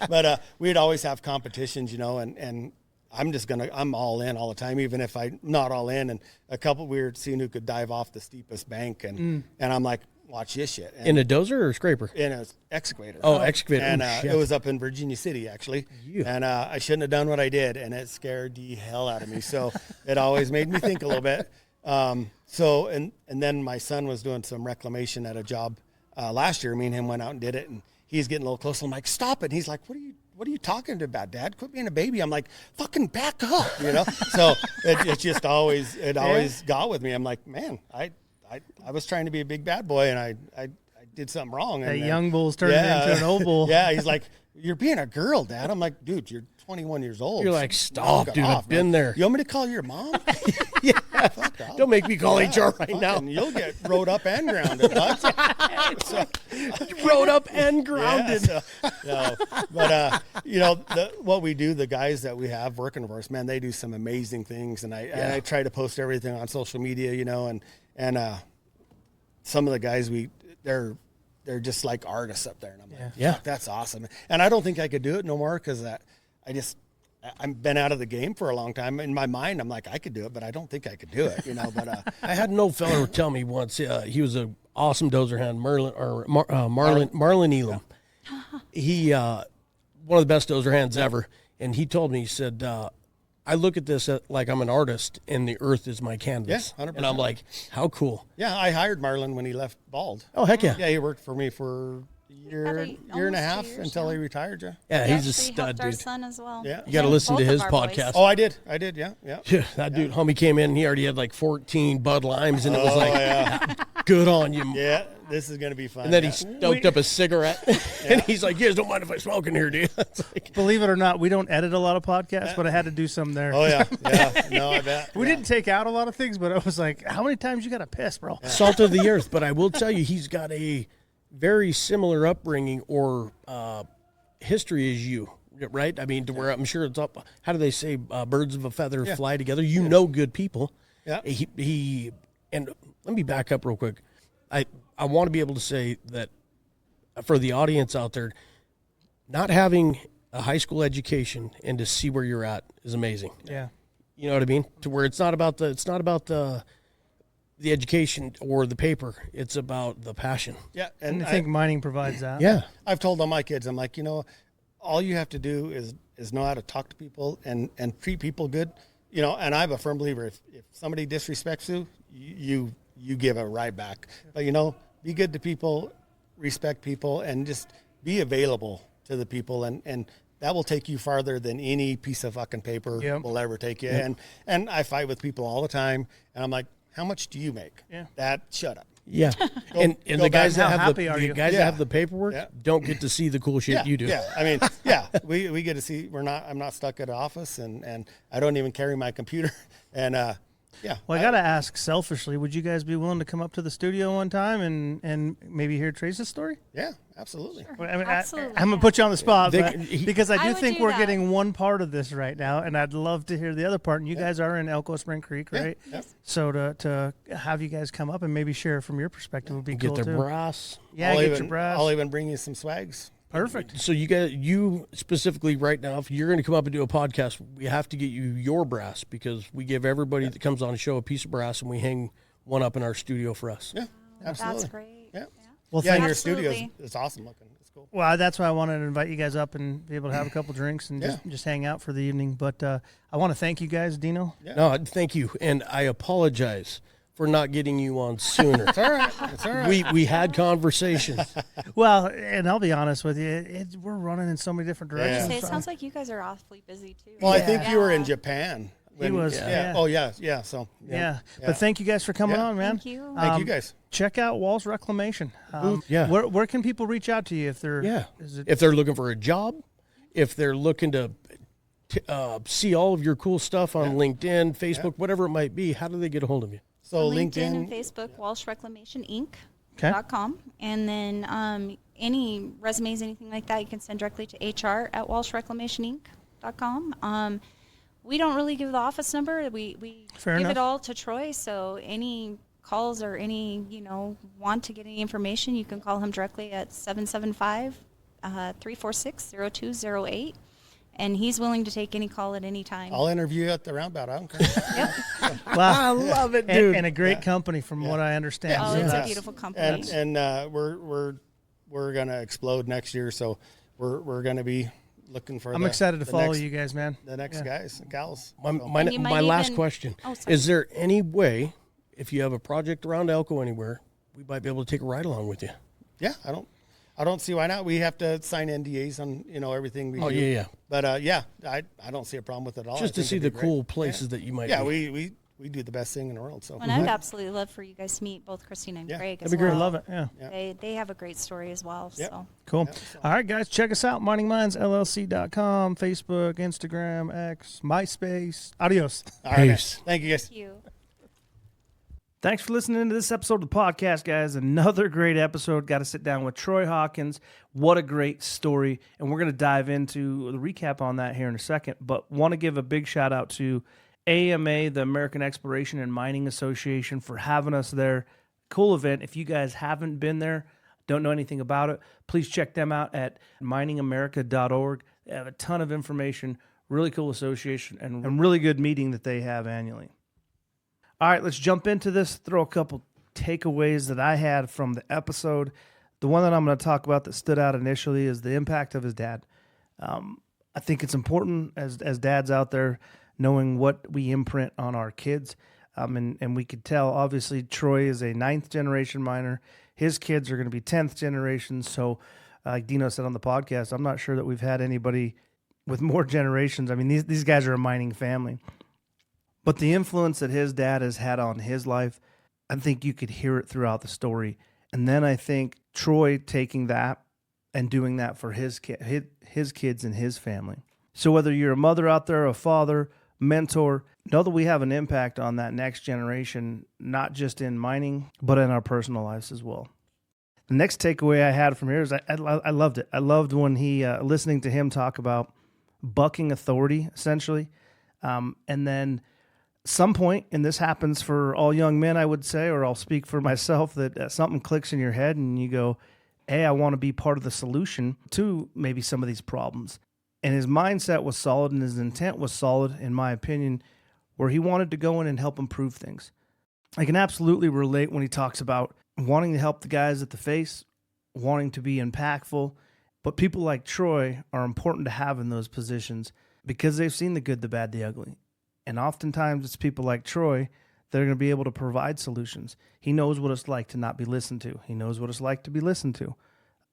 but we'd always have competitions, and I'm all in all the time, even if I'm not all in. And we were seeing who could dive off the steepest bank, and I'm like, watch this shit. And In a dozer or a scraper? in an excavator. Oh, excavator. And Oh, shit. it was up in Virginia City, actually. Yeah. And I shouldn't have done what I did, and it scared the hell out of me. So it always made me think a little bit. And then my son was doing some reclamation at a job last year. Me and him went out and did it, and he's getting a little closer. I'm like, stop it. And he's like, what are you talking about, Dad? Quit being a baby. I'm like, fucking back up, So it just always got with me. I'm like, man, I was trying to be a big bad boy, and I did something wrong. That And young bull's turned into an old bull. Yeah, he's like, you're being a girl, Dad. I'm like, dude, you're 21 years old. You're like, stop, Knock it dude. off, I've been man. there. You want me to call your mom? Fuck off. Don't make me call HR right now. Fucking, you'll get rode up and grounded, bud. So, Rode up and grounded. What we do, the guys that we have working for us, man, they do some amazing things, and I try to post everything on social media, and some of the guys they're just like artists up there, and I'm like, Yeah. fuck, that's awesome. And I don't think I could do it no more because I've been out of the game for a long time. In my mind, I'm like, I could do it, but I don't think I could do it, But I had an old fella tell me once, he was an awesome dozer hand, Marlon Elam. He, one of the best dozer hands ever. And he told me, he said, I look at this like I'm an artist and the earth is my canvas. Yeah, 100%. And I'm like, how cool. yeah, I hired Marlon when he left Bald. Oh, heck yeah. Yeah, he worked for me for a year and a almost half 2 years until now. he retired. Yeah. Yeah, He he's a actually stud, helped our dude. son as well. Yeah. You got to listen to Both of his our boys. podcast. Oh, I did. Yeah. Yeah, that dude, homie came in and he already had like 14 Bud Limes and it was like, yeah. good on you. Yeah, this is going to be fun. And then yeah. he stoked up a cigarette and he's like, you guys don't mind if I smoke in here, do you? It's like, Believe it or not, we don't edit a lot of podcasts, but I had to do some there. Oh, yeah. No, I bet. We didn't take out a lot of things, but I was like, how many times you got to piss, bro? salt of the earth. But I will tell you, he's got a very similar upbringing or history as you, right? I mean, to where I'm sure it's up. How do they say birds of a feather fly together? You know good people. Yeah. He and let me back up real quick. I want to be able to say that for the audience out there, not having a high school education and to see where you're at is amazing. Yeah. You know what I mean? To where it's not about the education or the paper. It's about the passion. Yeah, And I think mining provides that. Yeah. I've told all my kids, I'm like, all you have to do is know how to talk to people and treat people good. And I'm a firm believer, if somebody disrespects you, you give it right back. But, be good to people, respect people, and just be available to the people. And that will take you farther than any piece of fucking paper will ever take you. Yep. And I fight with people all the time. And I'm like, how much do you make? Yeah. Shut up. Yeah. and go the guys back. that How have happy are the you? guys that Yeah. have the paperwork Yeah. don't get to see the cool shit you do. Yeah, I mean, we get to see. I'm not stuck at an office, and I don't even carry my computer. And Well, I got to ask selfishly, would you guys be willing to come up to the studio one time and maybe hear Trace's story? yeah, absolutely. I mean, Absolutely, I'm going to put you on the spot, They but, can- because I I do would think do we're that. getting one part of this right now, and I'd love to hear the other part. And you guys are in Elko Spring Creek, right? yeah. So to have you guys come up and maybe share from your perspective would be Get cool their too. brass. Yeah, I'll get even, your brass. I'll even bring you some swags. Perfect. So you specifically right now, if you're going to come up and do a podcast, we have to get you your brass because we give everybody that comes on a show a piece of brass and we hang one up in our studio for us. Yeah, absolutely. That's great. Yeah. Well, Yeah, and your Absolutely. studio is awesome looking. It's cool. Well, that's why I wanted to invite you guys up and be able to have a couple drinks and Yeah. just hang out for the evening. But I want to thank you guys, Dino. Yeah. No, thank you. And I apologize for not getting you on sooner. It's all right. It's all right. we had conversations. Well, and I'll be honest with you, we're running in so many different Yeah. directions. Say, it sounds like you guys are awfully busy too. Well, I think Yeah. you were in Japan. He was, yeah. Oh, yeah. So, Yeah. Yeah. But thank you guys for coming Yeah. on, man. Thank you. Thank you guys. Check out Walsh Reclamation. Yeah. Where can people reach out to you if they're Yeah. Is it, If they're looking for a job, if they're looking to see all of your cool stuff on LinkedIn, Facebook, whatever it might be, how do they get a hold of you? So LinkedIn and Facebook, Walsh Reclamation Inc.com. And then any resumes, anything like that, you can send directly to HR at WalshReclamationInc.com. We don't really give the office number. We Fair give enough. it all to Troy. So any calls or any, want to get any information, you can call him directly at 775-346-0208. And he's willing to take any call at any time. I'll interview you at the roundabout. I don't care. Yep. I love it, dude. And a great company from what I understand. Oh, So it's a that's- beautiful company. And we're gonna explode next year, so we're gonna be looking for. I'm excited to follow you guys, man. The next guys and gals. My And you might last even- question. Oh, sorry. Is there any way, if you have a project around Elko anywhere, we might be able to take a ride along with you? Yeah, I don't see why not. We have to sign NDAs on everything we do. Yeah. But I don't see a problem with it at all. Just I to think see it'd the be cool great. places that you might Yeah, be. we do the best thing in the world. So And I'd absolutely love for you guys to meet both Christina and Yeah. Craig That'd as be great. well. Love it. Yeah. They have a great story as well. Yep. So Cool. All right, guys, check us out. MiningMinesLLC.com, Facebook, Instagram, X, MySpace. Adios. all right, man. Peace. Thank you guys. thank you. Thanks for listening to this episode of the podcast, guys. Another great episode. Got to sit down with Troy Hawkins. What a great story. And we're going to dive into the recap on that here in a second. But want to give a big shout out to AEMA, the American Exploration and Mining Association, for having us there. Cool event. If you guys haven't been there, don't know anything about it, please check them out at miningamerica.org. They have a ton of information. Really cool association and really good meeting that they have annually. All right, let's jump into this. Throw a couple takeaways that I had from the episode. The one that I'm going to talk about that stood out initially is the impact of his dad. I think it's important as dads out there knowing what we imprint on our kids. And we could tell, obviously, Troy is a 9th generation miner. His kids are going to be 10th generation. So like Dino said on the podcast, I'm not sure that we've had anybody with more generations. I mean, these guys are a mining family. But the influence that his dad has had on his life, I think you could hear it throughout the story. And then I think Troy taking that and doing that for his kids and his family. So whether you're a mother out there, a father, mentor, know that we have an impact on that next generation, not just in mining, but in our personal lives as well. The next takeaway I had from here is I loved it. I loved when listening to him talk about bucking authority, essentially. And then some point, and this happens for all young men, I would say, or I'll speak for myself, that something clicks in your head and you go, hey, I want to be part of the solution to maybe some of these problems. And his mindset was solid and his intent was solid, in my opinion, where he wanted to go in and help improve things. I can absolutely relate when he talks about wanting to help the guys at the face, wanting to be impactful. But people like Troy are important to have in those positions because they've seen the good, the bad, the ugly. And oftentimes it's people like Troy that are going to be able to provide solutions. He knows what it's like to not be listened to. He knows what it's like to be listened to.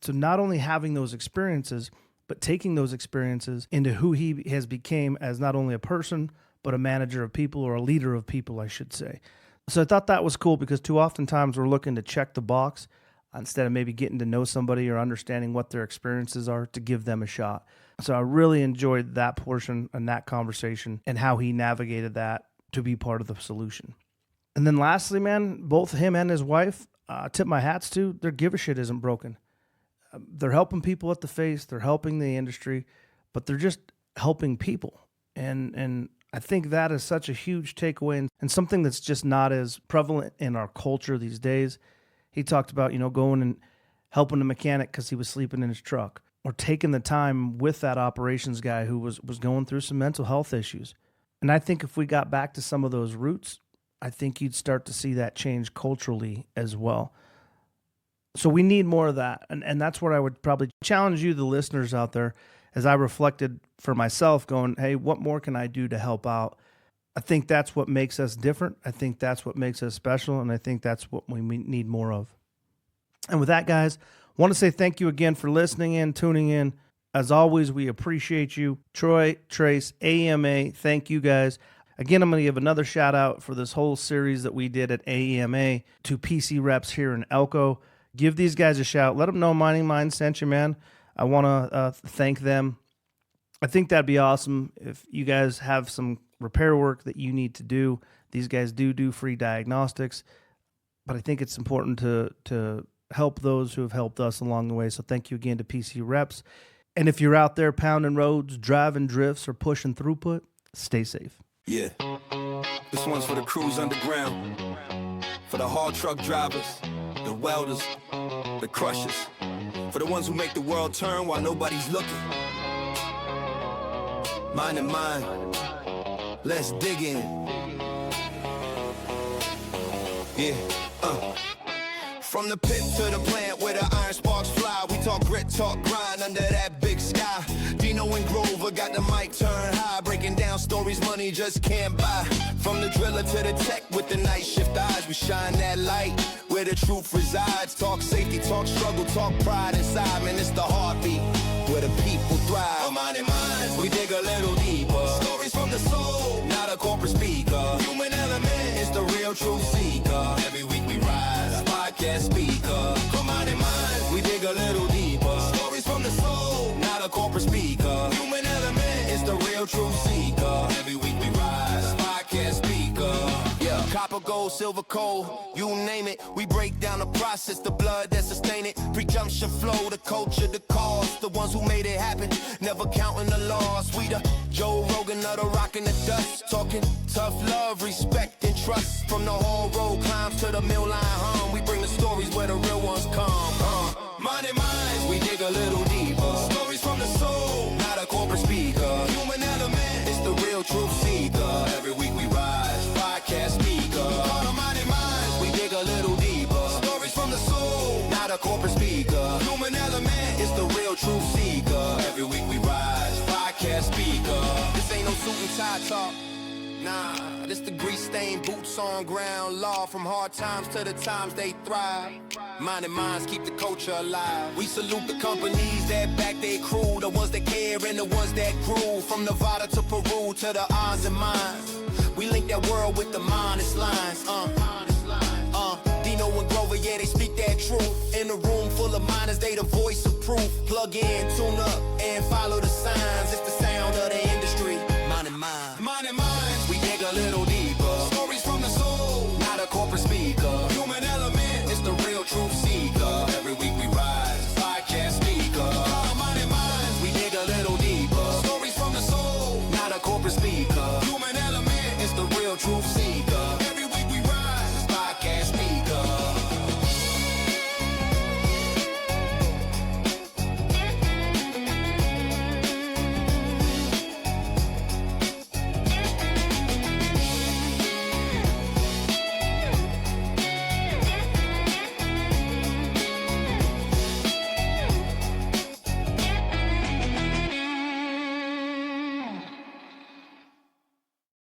So not only having those experiences, but taking those experiences into who he has become as not only a person, but a manager of people, or a leader of people, I should say. So I thought that was cool because too often times we're looking to check the box instead of maybe getting to know somebody or understanding what their experiences are to give them a shot. So I really enjoyed that portion and that conversation and how he navigated that to be part of the solution. And then lastly, man, both him and his wife, tip my hats to, their give a shit isn't broken. They're helping people at the face, they're helping the industry, but they're just helping people. And I think that is such a huge takeaway and something that's just not as prevalent in our culture these days. He talked about, going and helping a mechanic because he was sleeping in his truck, or taking the time with that operations guy who was going through some mental health issues. And I think if we got back to some of those roots, I think you'd start to see that change culturally as well. So we need more of that. And that's what I would probably challenge you, the listeners out there, as I reflected for myself going, hey, what more can I do to help out? I think that's what makes us different. I think that's what makes us special. And I think that's what we need more of. And with that, guys, I want to say thank you again for listening in, tuning in. As always, we appreciate you. Troy, Trace, AEMA, thank you guys. Again, I'm going to give another shout out for this whole series that we did at AEMA to PC reps here in Elko. Give these guys a shout. Let them know Mining Minds sent you, man. I want to thank them. I think that'd be awesome if you guys have some repair work that you need to do. These guys do free diagnostics, but I think it's important to help those who have helped us along the way. So thank you again to PC Reps. And if you're out there pounding roads, driving drifts, or pushing throughput, stay safe. Yeah. This one's for the crews underground, for the haul truck drivers, the welders, the crushers, for the ones who make the world turn while nobody's looking. Mine and mine, let's dig in. Yeah, From the pit to the plant where the iron sparks fly, we talk grit, talk grind under that big sky. Dino and Grover got the mic turned high, breaking down stories money just can't buy. From the driller to the tech with the night shift eyes, we shine that light where the truth resides. Talk safety, talk struggle, talk pride inside, man, it's the heartbeat where the people thrive. For Mighty Minds, we dig a little deeper. Stories from the soul, not a corporate speaker. Human element is the real truth seeker. Every week we rise, podcast speaker. For Mighty Minds, we dig a little deeper. Stories from the soul, not a corporate speaker. Human element is the real truth seeker. Every week we rise, podcast speaker. Yeah, copper, gold, silver, coal, you name it. We break down the process, the blood that sustain it. Presumption flow, the culture, the cause, the ones who made it happen, never counting the loss. We the Joe Rogan of the rock and the dust, talking tough love, respect and trust. From the whole road climbs to the mill line hum, we bring the stories where the real ones come. Mighty Minds, we dig a little deeper. Stories from the soul, not a corporate speaker. Human element, it's the real truth seeker. Every week we rise, podcast speaker. Mighty Minds, we dig a little deeper. Stories from the soul, not a corporate speaker. Human element, it's the real truth seeker. Every week we rise, podcast speaker. This ain't no suit and tie talk. Nah, this the grease-stained boots on ground law. From hard times to the times they thrive. Mighty Minds keep the culture alive. We salute the companies that back their crew, the ones that care and the ones that grew. From Nevada to Peru to the odds and minds, we link that world with the honest lines. Dino and Grover, yeah, they speak that truth. In a room full of miners, they the voice of proof. Plug in, tune up, and follow the signs.